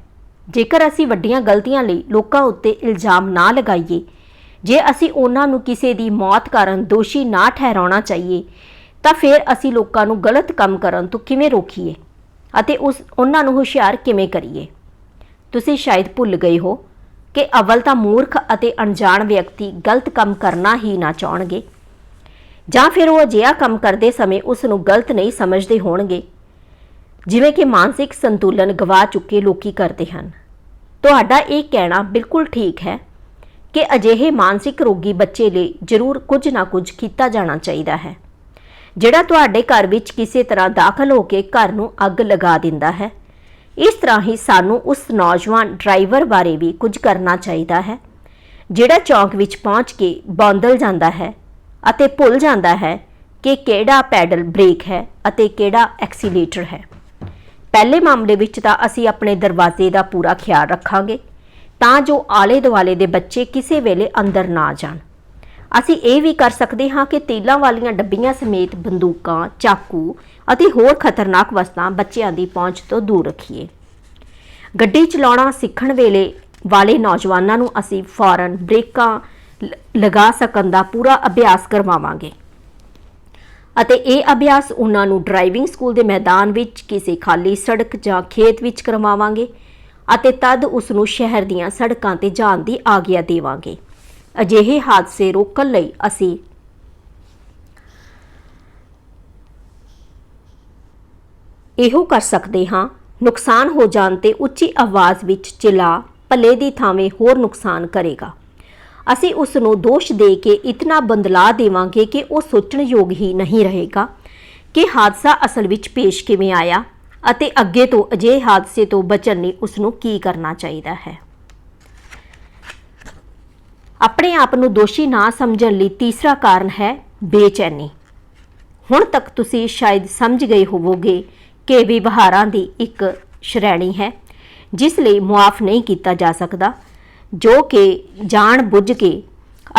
ਜੇਕਰ ਅਸੀਂ ਵੱਡੀਆਂ ਗਲਤੀਆਂ ਲਈ ਲੋਕਾਂ ਉੱਤੇ ਇਲਜ਼ਾਮ ਨਾ ਲਗਾਈਏ, ਜੇ ਅਸੀਂ ਉਹਨਾਂ ਨੂੰ ਕਿਸੇ ਦੀ ਮੌਤ ਕਾਰਨ ਦੋਸ਼ੀ ਨਾ ਠਹਿਰਾਉਣਾ ਚਾਹੀਏ, ਤਾਂ ਫਿਰ ਅਸੀਂ ਲੋਕਾਂ ਨੂੰ ਗਲਤ ਕੰਮ ਕਰਨ ਤੋਂ ਕਿਵੇਂ ਰੋਕੀਏ ਅਤੇ ਉਹਨਾਂ ਨੂੰ ਹੁਸ਼ਿਆਰ ਕਿਵੇਂ ਕਰੀਏ? ਤੁਸੀਂ ਸ਼ਾਇਦ ਭੁੱਲ ਗਏ ਹੋ ਕਿ ਅਵਲ ਤਾਂ ਮੂਰਖ ਅਤੇ ਅਣਜਾਣ ਵਿਅਕਤੀ ਗਲਤ ਕੰਮ ਕਰਨਾ ਹੀ ਨਾ ਚਾਹਣਗੇ, ਜਾਂ ਫਿਰ ਉਹ ਅਜਿਹਾ ਕੰਮ ਕਰਦੇ ਸਮੇਂ ਉਸ ਨੂੰ ਗਲਤ ਨਹੀਂ ਸਮਝਦੇ ਹੋਣਗੇ, ਜਿਵੇਂ ਕਿ ਮਾਨਸਿਕ ਸੰਤੁਲਨ ਗਵਾ ਚੁੱਕੇ ਲੋਕੀ ਕਰਦੇ ਹਨ। ਤੁਹਾਡਾ ਇਹ ਕਹਿਣਾ ਬਿਲਕੁਲ ਠੀਕ ਹੈ ਕਿ ਅਜਿਹੇ ਮਾਨਸਿਕ ਰੋਗੀ ਬੱਚੇ ਲਈ ਜ਼ਰੂਰ ਕੁਝ ਨਾ ਕੁਝ ਕੀਤਾ ਜਾਣਾ ਚਾਹੀਦਾ ਹੈ, ਜਿਹੜਾ ਤੁਹਾਡੇ ਘਰ ਵਿੱਚ ਕਿਸੇ ਤਰ੍ਹਾਂ ਦਾਖਲ ਹੋ ਕੇ ਘਰ ਨੂੰ ਅੱਗ ਲਗਾ ਦਿੰਦਾ ਹੈ। ਇਸ ਤਰ੍ਹਾਂ ਹੀ ਸਾਨੂੰ ਉਸ ਨੌਜਵਾਨ ਡਰਾਈਵਰ ਬਾਰੇ ਵੀ ਕੁਝ ਕਰਨਾ ਚਾਹੀਦਾ ਹੈ ਜਿਹੜਾ ਚੌਂਕ ਵਿੱਚ ਪਹੁੰਚ ਕੇ ਬੌਂਦਲ ਜਾਂਦਾ ਹੈ ਅਤੇ ਭੁੱਲ ਜਾਂਦਾ ਹੈ ਕਿ ਕਿਹੜਾ ਪੈਡਲ ਬ੍ਰੇਕ ਹੈ ਅਤੇ ਕਿਹੜਾ ਐਕਸੀਲੇਟਰ ਹੈ। ਪਹਿਲੇ ਮਾਮਲੇ ਵਿੱਚ ਤਾਂ ਅਸੀਂ ਆਪਣੇ ਦਰਵਾਜ਼ੇ ਦਾ ਪੂਰਾ ਖਿਆਲ ਰੱਖਾਂਗੇ ਤਾਂ ਜੋ ਆਲੇ ਦੁਆਲੇ ਦੇ ਬੱਚੇ ਕਿਸੇ ਵੇਲੇ ਅੰਦਰ ਨਾ ਜਾਣ। ਅਸੀਂ ਇਹ ਵੀ ਕਰ ਸਕਦੇ ਹਾਂ ਕਿ ਤੇਲਾਂ ਵਾਲੀਆਂ ਡੱਬੀਆਂ ਸਮੇਤ ਬੰਦੂਕਾਂ, ਚਾਕੂ ਅਤੇ ਹੋਰ ਖਤਰਨਾਕ ਵਸਤਾਂ ਬੱਚਿਆਂ ਦੀ ਪਹੁੰਚ ਤੋਂ ਦੂਰ ਰੱਖੀਏ। ਗੱਡੀ ਚਲਾਉਣਾ ਸਿੱਖਣ ਵਾਲੇ ਨੌਜਵਾਨਾਂ ਨੂੰ ਅਸੀਂ ਫੌਰਨ ਬ੍ਰੇਕਾਂ ਲਗਾ ਸਕਣ ਦਾ ਪੂਰਾ ਅਭਿਆਸ ਕਰਵਾਵਾਂਗੇ ਅਤੇ ਇਹ ਅਭਿਆਸ ਉਹਨਾਂ ਨੂੰ ਡਰਾਈਵਿੰਗ ਸਕੂਲ ਦੇ ਮੈਦਾਨ ਵਿੱਚ ਕਿਸੇ ਖਾਲੀ ਸੜਕ ਜਾਂ ਖੇਤ ਵਿੱਚ ਕਰਵਾਵਾਂਗੇ ਅਤੇ ਤਦ ਉਸ ਨੂੰ ਸ਼ਹਿਰ ਦੀਆਂ ਸੜਕਾਂ ਤੇ ਜਾਣ ਦੀ ਆਗਿਆ ਦੇਵਾਂਗੇ। ਅਜਿਹੇ ਹਾਦਸੇ ਰੋਕਣ ਲਈ ਅਸੀਂ ਇਹੋ ਕਰ ਸਕਦੇ ਹਾਂ, ਨੁਕਸਾਨ ਹੋ ਜਾਣ ਤੇ ਉੱਚੀ ਆਵਾਜ਼ ਵਿੱਚ ਚਿਲਾ ਭਲੇ ਦੀ ਥਾਵੇਂ ਹੋਰ ਨੁਕਸਾਨ ਕਰੇਗਾ। ਅਸੀਂ ਉਸ ਨੂੰ ਦੋਸ਼ ਦੇ ਕੇ ਇਤਨਾ ਬੰਦਲਾ ਦੇਵਾਂਗੇ ਕਿ ਉਹ ਸੋਚਣ ਯੋਗ ਹੀ ਨਹੀਂ ਰਹੇਗਾ ਕਿ ਹਾਦਸਾ ਅਸਲ ਵਿੱਚ ਪੇਸ਼ ਕਿਵੇਂ ਆਇਆ ਅਤੇ ਅੱਗੇ ਤੋਂ ਅਜਿਹੇ ਹਾਦਸੇ ਤੋਂ ਬਚਣ ਲਈ ਉਸ ਨੂੰ ਕੀ ਕਰਨਾ ਚਾਹੀਦਾ ਹੈ। ਆਪਣੇ ਆਪ ਨੂੰ ਦੋਸ਼ੀ ਨਾ ਸਮਝਣ ਲਈ ਤੀਸਰਾ ਕਾਰਨ ਹੈ ਬੇਚੈਨੀ। ਹੁਣ ਤੱਕ ਤੁਸੀਂ ਸ਼ਾਇਦ ਸਮਝ ਗਏ ਹੋਵੋਗੇ ਕਿ ਵਿਵਹਾਰਾਂ ਦੀ ਇੱਕ ਸ਼੍ਰੇਣੀ ਹੈ ਜਿਸ ਲਈ ਮੁਆਫ ਨਹੀਂ ਕੀਤਾ ਜਾ ਸਕਦਾ, ਜੋ ਕਿ ਜਾਣ ਬੁੱਝ ਕੇ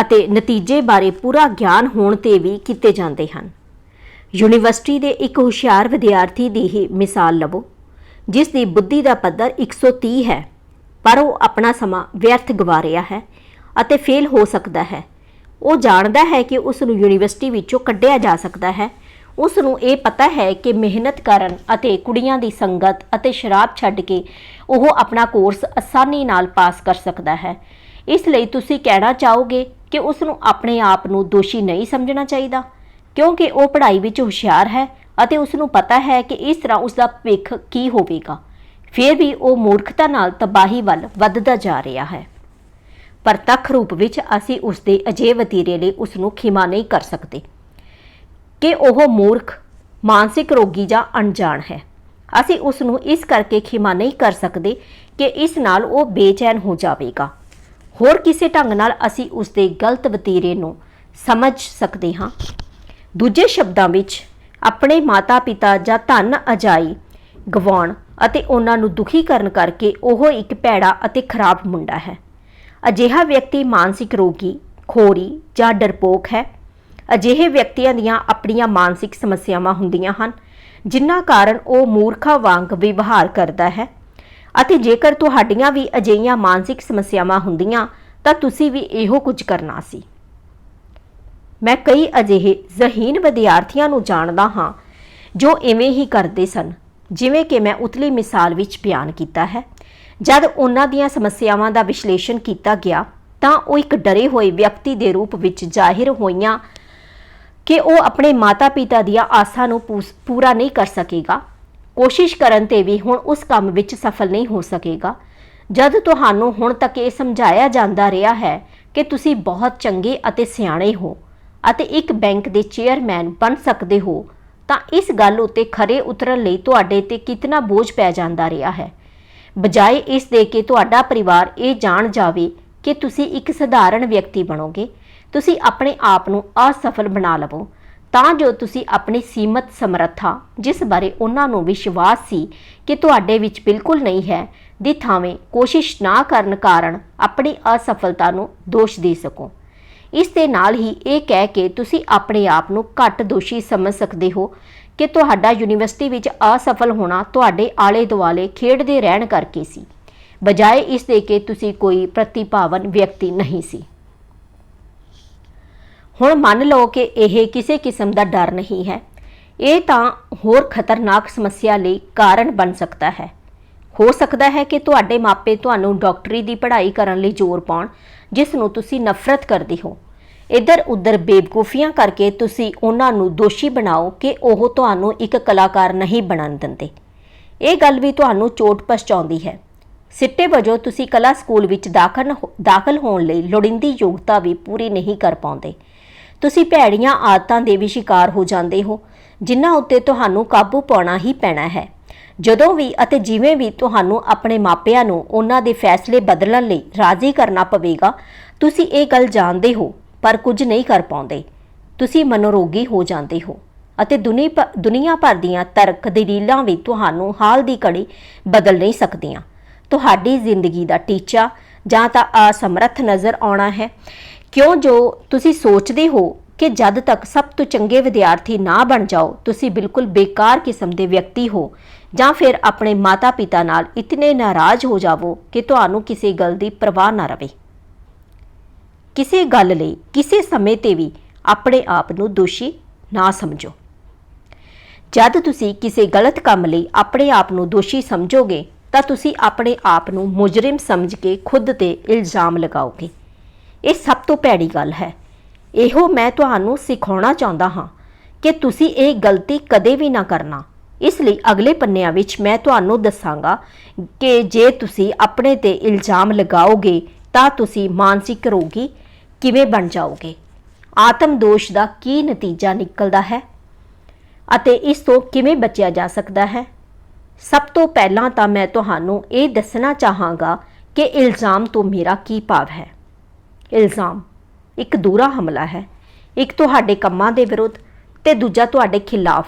ਅਤੇ ਨਤੀਜੇ ਬਾਰੇ ਪੂਰਾ ਗਿਆਨ ਹੋਣ ਤੇ ਵੀ ਕੀਤੇ ਜਾਂਦੇ ਹਨ। ਯੂਨੀਵਰਸਿਟੀ ਦੇ ਇੱਕ ਹੁਸ਼ਿਆਰ ਵਿਦਿਆਰਥੀ ਦੀ ਹੀ ਮਿਸਾਲ ਲਵੋ, ਜਿਸ ਦੀ ਬੁੱਧੀ ਦਾ ਪੱਧਰ 130 ਹੈ, ਪਰ ਉਹ ਆਪਣਾ ਸਮਾਂ ਵਿਅਰਥ ਗਵਾ ਰਿਹਾ ਹੈ ਅਤੇ ਫੇਲ ਹੋ ਸਕਦਾ ਹੈ। ਉਹ ਜਾਣਦਾ ਹੈ ਕਿ ਉਸ ਨੂੰ ਯੂਨੀਵਰਸਿਟੀ ਵਿੱਚੋਂ ਕੱਢਿਆ ਜਾ ਸਕਦਾ ਹੈ। ਉਸ ਨੂੰ ਇਹ ਪਤਾ ਹੈ ਕਿ ਮਿਹਨਤ ਕਰਨ ਅਤੇ ਕੁੜੀਆਂ ਦੀ ਸੰਗਤ ਅਤੇ ਸ਼ਰਾਬ ਛੱਡ ਕੇ ਉਹ ਆਪਣਾ ਕੋਰਸ ਆਸਾਨੀ ਨਾਲ ਪਾਸ ਕਰ ਸਕਦਾ ਹੈ। ਇਸ ਲਈ ਤੁਸੀਂ ਕਹਿਣਾ ਚਾਹੋਗੇ ਕਿ ਉਸ ਨੂੰ ਆਪਣੇ ਆਪ ਨੂੰ ਦੋਸ਼ੀ ਨਹੀਂ ਸਮਝਣਾ ਚਾਹੀਦਾ, ਕਿਉਂਕਿ ਉਹ ਪੜ੍ਹਾਈ ਵਿੱਚ ਹੁਸ਼ਿਆਰ ਹੈ ਅਤੇ ਉਸ ਨੂੰ ਪਤਾ ਹੈ ਕਿ ਇਸ ਤਰ੍ਹਾਂ ਉਸ ਦਾ ਭਵਿੱਖ ਕੀ ਹੋਵੇਗਾ। ਫਿਰ ਵੀ ਉਹ ਮੂਰਖਤਾ ਨਾਲ ਤਬਾਹੀ ਵੱਲ ਵੱਧਦਾ ਜਾ ਰਿਹਾ ਹੈ। ਪ੍ਰਤੱਖ ਰੂਪ ਵਿੱਚ ਅਸੀਂ ਉਸ ਦੇ ਅਜਿਹੇ ਵਤੀਰੇ ਲਈ ਉਸ ਨੂੰ ਖਿਮਾ ਨਹੀਂ ਕਰ ਸਕਦੇ ਕਿ ਉਹ ਮੂਰਖ, ਮਾਨਸਿਕ ਰੋਗੀ ਜਾਂ ਅਣਜਾਣ ਹੈ। ਅਸੀਂ ਉਸ ਨੂੰ ਇਸ ਕਰਕੇ ਖਿਮਾ ਨਹੀਂ ਕਰ ਸਕਦੇ ਕਿ ਇਸ ਨਾਲ ਉਹ ਬੇਚੈਨ ਹੋ ਜਾਵੇਗਾ। ਹੋਰ ਕਿਸੇ ਢੰਗ ਨਾਲ ਅਸੀਂ ਉਸ ਦੇ ਗਲਤ ਵਤੀਰੇ ਨੂੰ ਸਮਝ ਸਕਦੇ ਹਾਂ। ਦੂਜੇ ਸ਼ਬਦਾਂ ਵਿੱਚ, ਆਪਣੇ ਮਾਤਾ-ਪਿਤਾ ਜਾਂ ਧਨ ਅਜਾਈ ਗਵਾਉਣ ਅਤੇ ਉਹਨਾਂ ਨੂੰ ਦੁਖੀ ਕਰਨ ਕਰਕੇ ਉਹ ਇੱਕ ਭੈੜਾ ਅਤੇ ਖਰਾਬ ਮੁੰਡਾ ਹੈ। ਅਜਿਹਾ ਵਿਅਕਤੀ ਮਾਨਸਿਕ ਰੋਗੀ, ਖੋਰੀ ਜਾਂ ਡਰਪੋਕ ਹੈ। ਅਜਿਹੇ ਵਿਅਕਤੀਆਂ ਦੀਆਂ ਆਪਣੀਆਂ ਮਾਨਸਿਕ ਸਮੱਸਿਆਵਾਂ ਹੁੰਦੀਆਂ ਹਨ, ਜਿਨ੍ਹਾਂ ਕਾਰਨ ਉਹ ਮੂਰਖਾਂ ਵਾਂਗ ਵਿਵਹਾਰ ਕਰਦਾ ਹੈ। ਅਤੇ ਜੇਕਰ ਤੁਹਾਡੀਆਂ ਵੀ ਅਜਿਹੀਆਂ ਮਾਨਸਿਕ ਸਮੱਸਿਆਵਾਂ ਹੁੰਦੀਆਂ ਤਾਂ ਤੁਸੀਂ ਵੀ ਇਹੋ ਕੁਝ ਕਰਨਾ ਸੀ। ਮੈਂ ਕਈ ਅਜਿਹੇ ਜ਼ਹੀਨ ਵਿਦਿਆਰਥੀਆਂ ਨੂੰ ਜਾਣਦਾ ਹਾਂ ਜੋ ਇਵੇਂ ਹੀ ਕਰਦੇ ਸਨ, ਜਿਵੇਂ ਕਿ ਮੈਂ ਉਤਲੀ ਮਿਸਾਲ ਵਿੱਚ ਬਿਆਨ ਕੀਤਾ ਹੈ। ਜਦ ਉਹਨਾਂ ਦੀਆਂ ਸਮੱਸਿਆਵਾਂ ਦਾ ਵਿਸ਼ਲੇਸ਼ਣ ਕੀਤਾ ਗਿਆ ਤਾਂ ਉਹ ਇੱਕ ਡਰੇ ਹੋਏ ਵਿਅਕਤੀ ਦੇ ਰੂਪ ਵਿੱਚ ਜ਼ਾਹਿਰ ਹੋਈਆਂ ਕਿ ਉਹ ਆਪਣੇ ਮਾਤਾ-ਪਿਤਾ ਦੀਆਂ ਆਸਾਂ ਨੂੰ ਪੂਰਾ ਨਹੀਂ ਕਰ ਸਕੇਗਾ। ਕੋਸ਼ਿਸ਼ ਕਰਨ ਤੇ ਵੀ ਹੁਣ ਉਸ ਕੰਮ ਵਿੱਚ ਸਫਲ ਨਹੀਂ ਹੋ ਸਕੇਗਾ। ਜਦ ਤੁਹਾਨੂੰ ਹੁਣ ਤੱਕ ਇਹ ਸਮਝਾਇਆ ਜਾਂਦਾ ਰਿਹਾ ਹੈ ਕਿ ਤੁਸੀਂ ਬਹੁਤ ਚੰਗੇ ਅਤੇ ਸਿਆਣੇ ਹੋ ਅਤੇ ਇੱਕ ਬੈਂਕ ਦੇ ਚੇਅਰਮੈਨ ਬਣ ਸਕਦੇ ਹੋ, ਤਾਂ ਇਸ ਗੱਲ ਉੱਤੇ ਖਰੇ ਉਤਰਨ ਲਈ ਤੁਹਾਡੇ ਤੇ ਕਿਤਨਾ ਬੋਝ ਪੈ ਜਾਂਦਾ ਰਿਹਾ ਹੈ। ਬਜਾਏ ਇਸ ਦੇ ਕਿ ਤੁਹਾਡਾ ਪਰਿਵਾਰ ਇਹ ਜਾਣ ਜਾਵੇ ਕਿ ਤੁਸੀਂ ਇੱਕ ਸਧਾਰਨ ਵਿਅਕਤੀ ਬਣੋਗੇ, ਤੁਸੀਂ ਆਪਣੇ ਆਪ ਨੂੰ ਅਸਫਲ ਬਣਾ ਲਵੋ, ਤਾਂ ਜੋ ਤੁਸੀਂ ਆਪਣੀ ਸੀਮਤ ਸਮਰੱਥਾ, ਜਿਸ ਬਾਰੇ ਉਹਨਾਂ ਨੂੰ ਵਿਸ਼ਵਾਸ ਸੀ ਕਿ ਤੁਹਾਡੇ ਵਿੱਚ ਬਿਲਕੁਲ ਨਹੀਂ ਹੈ, ਦੀ ਥਾਵੇਂ ਕੋਸ਼ਿਸ਼ ਨਾ ਕਰਨ ਕਾਰਨ ਆਪਣੀ ਅਸਫਲਤਾ ਨੂੰ ਦੋਸ਼ ਦੇ ਸਕੋ। ਇਸ ਦੇ ਨਾਲ ਹੀ ਇਹ ਕਹਿ ਕੇ ਤੁਸੀਂ ਆਪਣੇ ਆਪ ਨੂੰ ਘੱਟ ਦੋਸ਼ੀ ਸਮਝ ਸਕਦੇ ਹੋ ਕਿ ਤੁਹਾਡਾ ਯੂਨੀਵਰਸਿਟੀ ਵਿੱਚ ਅਸਫਲ ਹੋਣਾ ਤੁਹਾਡੇ ਆਲੇ ਦੁਆਲੇ ਖੇਡਦੇ ਰਹਿਣ ਕਰਕੇ ਸੀ, ਬਜਾਏ ਇਸ ਦੇ ਕਿ ਤੁਸੀਂ ਕੋਈ ਪ੍ਰਤਿਭਾਵਾਨ ਵਿਅਕਤੀ ਨਹੀਂ ਸੀ। ਹੁਣ ਮੰਨ ਲਓ ਕਿ ਇਹ ਕਿਸੇ ਕਿਸਮ ਦਾ ਡਰ ਨਹੀਂ ਹੈ। ਇਹ ਤਾਂ ਹੋਰ ਖਤਰਨਾਕ ਸਮੱਸਿਆ ਲਈ ਕਾਰਨ ਬਣ ਸਕਦਾ ਹੈ। ਹੋ ਸਕਦਾ ਹੈ ਕਿ ਤੁਹਾਡੇ ਮਾਪੇ ਤੁਹਾਨੂੰ ਡਾਕਟਰੀ ਦੀ ਪੜ੍ਹਾਈ ਕਰਨ ਲਈ ਜ਼ੋਰ ਪਾਉਣ, ਜਿਸ ਨੂੰ ਤੁਸੀਂ ਨਫ਼ਰਤ ਕਰਦੇ ਹੋ। ਇੱਧਰ ਉੱਧਰ ਬੇਵਕੂਫੀਆਂ ਕਰਕੇ ਤੁਸੀਂ ਉਹਨਾਂ ਨੂੰ ਦੋਸ਼ੀ ਬਣਾਓ ਕਿ ਉਹ ਤੁਹਾਨੂੰ ਇੱਕ ਕਲਾਕਾਰ ਨਹੀਂ ਬਣਨ ਦਿੰਦੇ। ਇਹ ਗੱਲ ਵੀ ਤੁਹਾਨੂੰ ਚੋਟ ਪਹੁੰਚਾਉਂਦੀ ਹੈ। ਸਿੱਟੇ ਵਜੋਂ ਤੁਸੀਂ ਕਲਾ ਸਕੂਲ ਵਿੱਚ ਦਾਖਲ ਹੋਣ ਲਈ ਲੋੜੀਂਦੀ ਯੋਗਤਾ ਵੀ ਪੂਰੀ ਨਹੀਂ ਕਰ ਪਾਉਂਦੇ। ਤੁਸੀਂ ਭੈੜੀਆਂ ਆਦਤਾਂ ਦੇ ਵੀ ਸ਼ਿਕਾਰ ਹੋ ਜਾਂਦੇ ਹੋ, ਜਿਨ੍ਹਾਂ ਉੱਤੇ ਤੁਹਾਨੂੰ ਕਾਬੂ ਪਾਉਣਾ ਹੀ ਪੈਣਾ ਹੈ। ਜਦੋਂ ਵੀ ਅਤੇ ਜਿਵੇਂ ਵੀ ਤੁਹਾਨੂੰ ਆਪਣੇ ਮਾਪਿਆਂ ਨੂੰ ਉਹਨਾਂ ਦੇ ਫੈਸਲੇ ਬਦਲਣ ਲਈ ਰਾਜ਼ੀ ਕਰਨਾ ਪਵੇਗਾ, ਤੁਸੀਂ ਇਹ ਗੱਲ ਜਾਣਦੇ ਹੋ ਪਰ ਕੁਝ ਨਹੀਂ ਕਰ ਪਾਉਂਦੇ। ਤੁਸੀਂ ਮਨੋਰੋਗੀ ਹੋ ਜਾਂਦੇ ਹੋ ਅਤੇ ਦੁਨੀਆ ਭਰ ਦੀਆਂ ਤਰਕ ਦਲੀਲਾਂ ਵੀ ਤੁਹਾਨੂੰ ਹਾਲ ਦੀ ਘੜੀ ਬਦਲ ਨਹੀਂ ਸਕਦੀਆਂ। ਤੁਹਾਡੀ ਜ਼ਿੰਦਗੀ ਦਾ ਟੀਚਾ ਜਾਂ ਤਾਂ ਅਸਮਰੱਥ ਨਜ਼ਰ ਆਉਣਾ ਹੈ, ਕਿਉਂ ਜੋ ਤੁਸੀਂ ਸੋਚਦੇ ਹੋ ਕਿ ਜਦ ਤੱਕ ਸਭ ਤੋਂ ਚੰਗੇ ਵਿਦਿਆਰਥੀ ਨਾ ਬਣ ਜਾਓ ਤੁਸੀਂ ਬਿਲਕੁਲ ਬੇਕਾਰ ਕਿਸਮ ਦੇ ਵਿਅਕਤੀ ਹੋ, ਜਾਂ ਫਿਰ ਆਪਣੇ ਮਾਤਾ-ਪਿਤਾ ਨਾਲ ਇਤਨੇ ਨਾਰਾਜ਼ ਹੋ ਜਾਵੋ ਕਿ ਤੁਹਾਨੂੰ ਕਿਸੇ ਗੱਲ ਦੀ ਪਰਵਾਹ ਨਾ ਰਵੇ। ਕਿਸੇ ਗੱਲ ਲਈ ਕਿਸੇ ਸਮੇਂ ਤੇ ਵੀ ਆਪਣੇ ਆਪ ਨੂੰ ਦੋਸ਼ੀ ਨਾ ਸਮਝੋ। ਜਦ ਤੁਸੀਂ ਕਿਸੇ ਗਲਤ ਕੰਮ ਲਈ ਆਪਣੇ ਆਪ ਨੂੰ ਦੋਸ਼ੀ ਸਮਝੋਗੇ ਤਾਂ ਤੁਸੀਂ ਆਪਣੇ ਆਪ ਨੂੰ ਮੁਜਰਮ ਸਮਝ ਕੇ ਖੁਦ ਤੇ ਇਲਜ਼ਾਮ ਲਗਾਓਗੇ। ਇਹ ਸਭ ਤੋਂ ਭੈੜੀ ਗੱਲ ਹੈ। ਇਹੋ ਮੈਂ ਤੁਹਾਨੂੰ ਸਿਖਾਉਣਾ ਚਾਹੁੰਦਾ ਹਾਂ ਕਿ ਤੁਸੀਂ ਇਹ ਗਲਤੀ ਕਦੇ ਵੀ ਨਾ ਕਰਨਾ। ਇਸ ਲਈ ਅਗਲੇ ਪੰਨਿਆਂ ਵਿੱਚ ਮੈਂ ਤੁਹਾਨੂੰ ਦੱਸਾਂਗਾ ਕਿ ਜੇ ਤੁਸੀਂ ਆਪਣੇ ਤੇ ਇਲਜ਼ਾਮ ਲਗਾਓਗੇ ਤਾਂ ਤੁਸੀਂ ਮਾਨਸਿਕ ਰੋਗੀ ਕਿਵੇਂ ਬਣ ਜਾਓਗੇ, ਆਤਮ ਦੋਸ਼ ਦਾ ਕੀ ਨਤੀਜਾ ਨਿਕਲਦਾ ਹੈ ਅਤੇ ਇਸ ਤੋਂ ਕਿਵੇਂ ਬਚਿਆ ਜਾ ਸਕਦਾ ਹੈ। ਸਭ ਤੋਂ ਪਹਿਲਾਂ ਤਾਂ ਮੈਂ ਤੁਹਾਨੂੰ ਇਹ ਦੱਸਣਾ ਚਾਹਾਂਗਾ ਕਿ ਇਲਜ਼ਾਮ ਤੋਂ ਮੇਰਾ ਕੀ ਭਾਵ ਹੈ। ਇਲਜ਼ਾਮ ਇੱਕ ਦੂਰਾ ਹਮਲਾ ਹੈ, ਇੱਕ ਤੁਹਾਡੇ ਕੰਮਾਂ ਦੇ ਵਿਰੁੱਧ ਤੇ ਦੂਜਾ ਤੁਹਾਡੇ ਖਿਲਾਫ।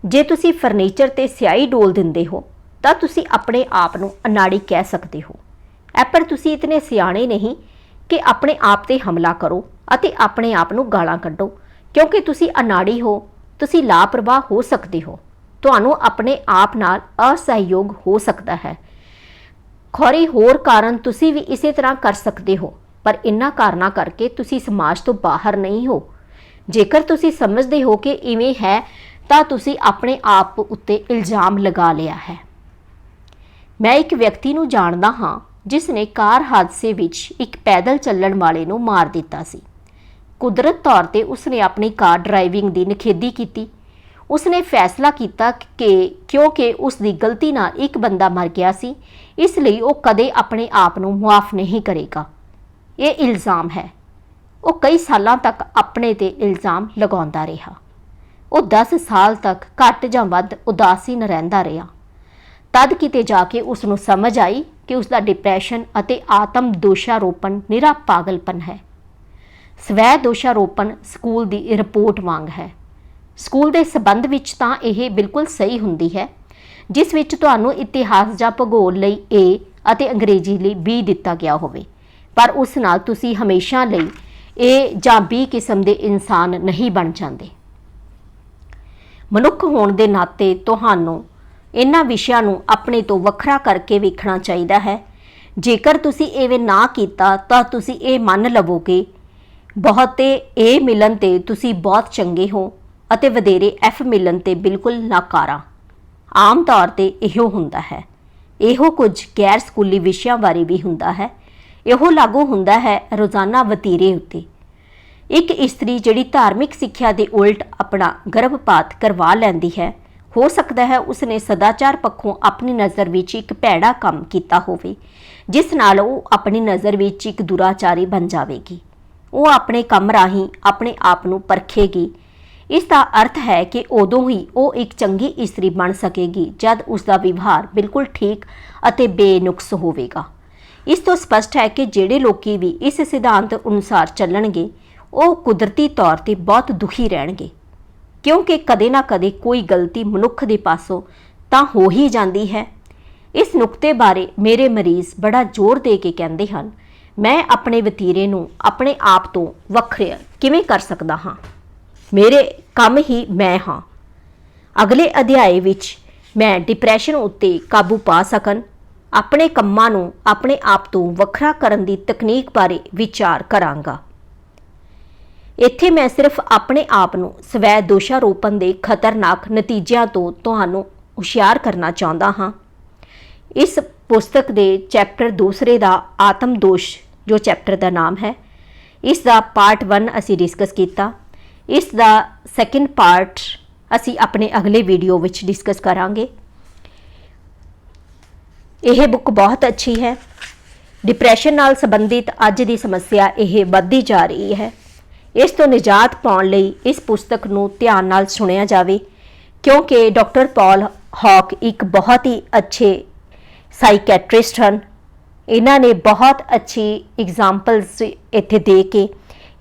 ਜੇ ਤੁਸੀਂ ਫਰਨੀਚਰ ਤੇ ਸਿਆਹੀ ਡੋਲ ਦਿੰਦੇ ਹੋ ਤਾਂ ਤੁਸੀਂ ਆਪਣੇ ਆਪ ਨੂੰ ਅਨਾੜੀ ਕਹਿ ਸਕਦੇ ਹੋ। ਪਰ ਤੁਸੀਂ ਇਤਨੇ ਸਿਆਣੇ ਨਹੀਂ ਕਿ ਆਪਣੇ ਆਪ ਤੇ ਹਮਲਾ ਕਰੋ ਅਤੇ ਆਪਣੇ ਆਪ ਨੂੰ ਗਾਲਾਂ ਕੱਢੋ, ਕਿਉਂਕਿ ਤੁਸੀਂ ਅਨਾੜੀ ਹੋ, ਤੁਸੀਂ ਲਾਪਰਵਾਹ ਹੋ ਸਕਦੇ ਹੋ, ਤੁਹਾਨੂੰ ਆਪਣੇ ਆਪ ਨਾਲ ਅਸਹਿਯੋਗ ਹੋ ਸਕਦਾ ਹੈ। ਖੌਰੇ ਹੋਰ ਕਾਰਨ ਤੁਸੀਂ ਵੀ ਇਸੇ ਤਰ੍ਹਾਂ ਕਰ ਸਕਦੇ ਹੋ, ਪਰ ਇਨ੍ਹਾਂ ਕਾਰਨਾਂ ਕਰਕੇ ਤੁਸੀਂ ਸਮਾਜ ਤੋਂ ਬਾਹਰ ਨਹੀਂ ਹੋ। ਜੇਕਰ ਤੁਸੀਂ ਸਮਝਦੇ ਹੋ ਕਿ ਇਵੇਂ ਹੈ ਤਾਂ ਤੁਸੀਂ ਆਪਣੇ ਆਪ ਉੱਤੇ ਇਲਜ਼ਾਮ ਲਗਾ ਲਿਆ ਹੈ। ਮੈਂ ਇੱਕ ਵਿਅਕਤੀ ਨੂੰ ਜਾਣਦਾ ਹਾਂ ਜਿਸ ਨੇ ਕਾਰ ਹਾਦਸੇ ਵਿੱਚ ਇੱਕ ਪੈਦਲ ਚੱਲਣ ਵਾਲੇ ਨੂੰ ਮਾਰ ਦਿੱਤਾ ਸੀ। ਕੁਦਰਤ ਤੌਰ ਤੇ ਉਸਨੇ ਆਪਣੀ ਕਾਰ ਡਰਾਈਵਿੰਗ ਦੀ ਨਿਖੇਧੀ ਕੀਤੀ। ਉਸਨੇ ਫੈਸਲਾ ਕੀਤਾ ਕਿ ਕਿਉਂਕਿ ਉਸ ਦੀ ਗਲਤੀ ਨਾਲ ਇੱਕ ਬੰਦਾ ਮਰ ਗਿਆ ਸੀ, ਇਸ ਲਈ ਉਹ ਕਦੇ ਆਪਣੇ ਆਪ ਨੂੰ ਮੁਆਫ ਨਹੀਂ ਕਰੇਗਾ। ਇਹ ਇਲਜ਼ਾਮ ਹੈ। ਉਹ ਕਈ ਸਾਲਾਂ ਤੱਕ ਆਪਣੇ ਤੇ ਇਲਜ਼ਾਮ ਲਗਾਉਂਦਾ ਰਿਹਾ। ਉਹ 10 ਸਾਲ ਤੱਕ ਘੱਟ ਜਾਂ ਵੱਧ ਉਦਾਸੀਨ ਰਹਿੰਦਾ ਰਿਹਾ। ਤਦ ਕਿਤੇ ਜਾ ਕੇ ਉਸ ਨੂੰ ਸਮਝ ਆਈ ਕਿ ਉਸ ਦਾ ਡਿਪਰੈਸ਼ਨ ਅਤੇ ਆਤਮ ਦੋਸ਼ਾਰੋਪਣ ਨਿਰਾ ਪਾਗਲਪਨ ਹੈ। ਸਵੈ ਦੋਸ਼ਾਰੋਪਣ ਸਕੂਲ ਦੀ ਰਿਪੋਰਟ ਵਾਂਗ ਹੈ। ਸਕੂਲ ਦੇ ਸੰਬੰਧ ਵਿੱਚ ਤਾਂ ਇਹ ਬਿਲਕੁਲ ਸਹੀ ਹੁੰਦੀ ਹੈ, ਜਿਸ ਵਿੱਚ ਤੁਹਾਨੂੰ ਇਤਿਹਾਸ ਜਾਂ ਭੂਗੋਲ ਲਈ A ਅਤੇ ਅੰਗਰੇਜ਼ੀ ਲਈ B ਦਿੱਤਾ ਗਿਆ ਹੋਵੇ, ਪਰ ਉਸ ਨਾਲ ਤੁਸੀਂ ਹਮੇਸ਼ਾ ਲਈ A ਜਾਂ B ਕਿਸਮ ਦੇ ਇਨਸਾਨ ਨਹੀਂ ਬਣ ਜਾਂਦੇ। ਮਨੁੱਖ ਹੋਣ ਦੇ ਨਾਤੇ ਤੁਹਾਨੂੰ ਇਹਨਾਂ ਵਿਸ਼ਿਆਂ ਨੂੰ ਆਪਣੇ ਤੋਂ ਵੱਖਰਾ ਕਰਕੇ ਵੇਖਣਾ ਚਾਹੀਦਾ ਹੈ। ਜੇਕਰ ਤੁਸੀਂ ਇਵੇਂ ਨਾ ਕੀਤਾ ਤਾਂ ਤੁਸੀਂ ਇਹ ਮੰਨ ਲਵੋਗੇ ਬਹੁਤੇ A ਮਿਲਣ ਤੇ ਤੁਸੀਂ ਬਹੁਤ ਚੰਗੇ ਹੋ ਅਤੇ ਵਧੇਰੇ F ਮਿਲਣ ਤੇ ਬਿਲਕੁਲ ਨਾਕਾਰਾ। ਆਮ ਤੌਰ ਤੇ ਇਹੋ ਹੁੰਦਾ ਹੈ। ਇਹੋ ਕੁਝ ਗੈਰ ਸਕੂਲੀ ਵਿਸ਼ਿਆਂ ਬਾਰੇ ਵੀ ਹੁੰਦਾ ਹੈ। ਇਹੋ ਲਾਗੂ ਹੁੰਦਾ ਹੈ ਰੋਜ਼ਾਨਾ ਵਤੀਰੇ ਉੱਤੇ। ਇੱਕ ਇਸਤਰੀ ਜਿਹੜੀ ਧਾਰਮਿਕ ਸਿੱਖਿਆ ਦੇ ਉਲਟ ਆਪਣਾ ਗਰਭਪਾਤ ਕਰਵਾ ਲੈਂਦੀ ਹੈ, ਹੋ ਸਕਦਾ ਹੈ ਉਸਨੇ ਸਦਾਚਾਰ ਪੱਖੋਂ ਆਪਣੀ ਨਜ਼ਰ ਵਿੱਚ ਇੱਕ ਭੈੜਾ ਕੰਮ ਕੀਤਾ ਹੋਵੇ, ਜਿਸ ਨਾਲ ਉਹ ਆਪਣੀ ਨਜ਼ਰ ਵਿੱਚ ਇੱਕ ਦੁਰਾਚਾਰੀ ਬਣ ਜਾਵੇਗੀ। ਉਹ ਆਪਣੇ ਕੰਮ ਰਾਹੀਂ ਆਪਣੇ ਆਪ ਨੂੰ ਪਰਖੇਗੀ। ਇਸ ਦਾ ਅਰਥ ਹੈ ਕਿ ਉਦੋਂ ਹੀ ਉਹ ਇੱਕ ਚੰਗੀ ਇਸਤਰੀ ਬਣ ਸਕੇਗੀ ਜਦ ਉਸ ਦਾ ਵਿਵਹਾਰ ਬਿਲਕੁਲ ਠੀਕ ਅਤੇ ਬੇਨੁਕਸ ਹੋਵੇਗਾ। ਇਸ ਤੋਂ ਸਪਸ਼ਟ ਹੈ ਕਿ ਜਿਹੜੇ ਲੋਕੀ ਵੀ ਇਸ ਸਿਧਾਂਤ ਅਨੁਸਾਰ ਚੱਲਣਗੇ ਉਹ ਕੁਦਰਤੀ ਤੌਰ ਤੇ ਬਹੁਤ ਦੁਖੀ ਰਹਿਣਗੇ, ਕਿਉਂਕਿ ਕਦੇ ਨਾ ਕਦੇ ਕੋਈ ਗਲਤੀ ਮਨੁੱਖ ਦੇ ਪਾਸੋਂ ਤਾਂ ਹੋ ਹੀ ਜਾਂਦੀ ਹੈ। ਇਸ ਨੁਕਤੇ ਬਾਰੇ ਮੇਰੇ ਮਰੀਜ਼ ਬੜਾ ਜ਼ੋਰ ਦੇ ਕੇ ਕਹਿੰਦੇ ਹਨ, ਮੈਂ ਆਪਣੇ ਵਤੀਰੇ ਨੂੰ ਆਪਣੇ ਆਪ ਤੋਂ ਵੱਖਰਾ ਕਿਵੇਂ ਕਰ ਸਕਦਾ ਹਾਂ? ਮੇਰੇ ਕੰਮ ਹੀ ਮੈਂ ਹਾਂ। ਅਗਲੇ ਅਧਿਆਏ ਵਿੱਚ ਮੈਂ ਡਿਪਰੈਸ਼ਨ ਉੱਤੇ ਕਾਬੂ ਪਾ ਸਕਣ, ਆਪਣੇ ਕੰਮਾਂ ਨੂੰ ਆਪਣੇ ਆਪ ਤੋਂ ਵੱਖਰਾ ਕਰਨ ਦੀ ਤਕਨੀਕ ਬਾਰੇ ਵਿਚਾਰ ਕਰਾਂਗਾ। ਇੱਥੇ ਮੈਂ ਸਿਰਫ ਆਪਣੇ ਆਪ ਨੂੰ ਸਵੈ ਦੋਸ਼ਾਰੋਪਣ ਦੇ ਖਤਰਨਾਕ ਨਤੀਜਿਆਂ ਤੋਂ ਤੁਹਾਨੂੰ ਹੁਸ਼ਿਆਰ ਕਰਨਾ ਚਾਹੁੰਦਾ ਹਾਂ। ਇਸ ਪੁਸਤਕ ਦੇ ਚੈਪਟਰ 2 ਦਾ ਆਤਮ ਦੋਸ਼ ਜੋ ਚੈਪਟਰ ਦਾ ਨਾਮ ਹੈ, ਇਸ ਦਾ ਪਾਰਟ 1 ਅਸੀਂ ਡਿਸਕਸ ਕੀਤਾ। ਇਸ ਦਾ ਸੈਕਿੰਡ ਪਾਰਟ ਅਸੀਂ ਆਪਣੇ ਅਗਲੇ ਵੀਡੀਓ ਵਿੱਚ ਡਿਸਕਸ ਕਰਾਂਗੇ। ਇਹ ਬੁੱਕ ਬਹੁਤ ਅੱਛੀ ਹੈ। ਡਿਪਰੈਸ਼ਨ ਨਾਲ ਸੰਬੰਧਿਤ ਅੱਜ ਦੀ ਸਮੱਸਿਆ ਇਹ ਵੱਧਦੀ ਜਾ ਰਹੀ ਹੈ। ਇਸ ਤੋਂ ਨਿਜਾਤ ਪਾਉਣ ਲਈ ਇਸ ਪੁਸਤਕ ਨੂੰ ਧਿਆਨ ਨਾਲ ਸੁਣਿਆ ਜਾਵੇ, ਕਿਉਂਕਿ ਡਾਕਟਰ ਪੌਲ ਹੌਕ ਇੱਕ ਬਹੁਤ ਹੀ ਅੱਛੇ ਸਾਈਕੈਟ੍ਰਿਸਟ ਹਨ। ਇਹਨਾਂ ਨੇ ਬਹੁਤ ਅੱਛੀ ਐਗਜ਼ਾਮਪਲਸ ਇੱਥੇ ਦੇ ਕੇ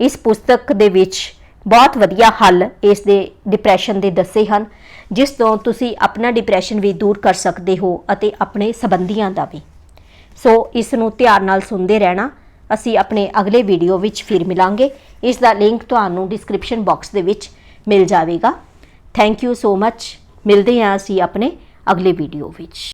ਇਸ ਪੁਸਤਕ ਦੇ ਵਿੱਚ ਬਹੁਤ ਵਧੀਆ ਹੱਲ ਇਸ ਦੇ ਡਿਪਰੈਸ਼ਨ ਦੇ ਦੱਸੇ ਹਨ, ਜਿਸ ਤੋਂ ਤੁਸੀਂ ਆਪਣਾ ਡਿਪਰੈਸ਼ਨ ਵੀ ਦੂਰ ਕਰ ਸਕਦੇ ਹੋ ਅਤੇ ਆਪਣੇ ਸੰਬੰਧੀਆਂ ਦਾ ਵੀ। ਸੋ ਇਸ ਨੂੰ ਧਿਆਨ ਨਾਲ ਸੁਣਦੇ ਰਹਿਣਾ। ਅਸੀਂ ਆਪਣੇ ਅਗਲੇ ਵੀਡੀਓ ਵਿੱਚ ਫਿਰ ਮਿਲਾਂਗੇ। ਇਸ ਦਾ ਲਿੰਕ ਤੁਹਾਨੂੰ ਡਿਸਕ੍ਰਿਪਸ਼ਨ ਬਾਕਸ ਦੇ ਵਿੱਚ ਮਿਲ ਜਾਵੇਗਾ। Thank you so much. ਮਿਲਦੇ ਹਾਂ ਅਸੀਂ ਆਪਣੇ ਅਗਲੇ ਵੀਡੀਓ ਵਿੱਚ।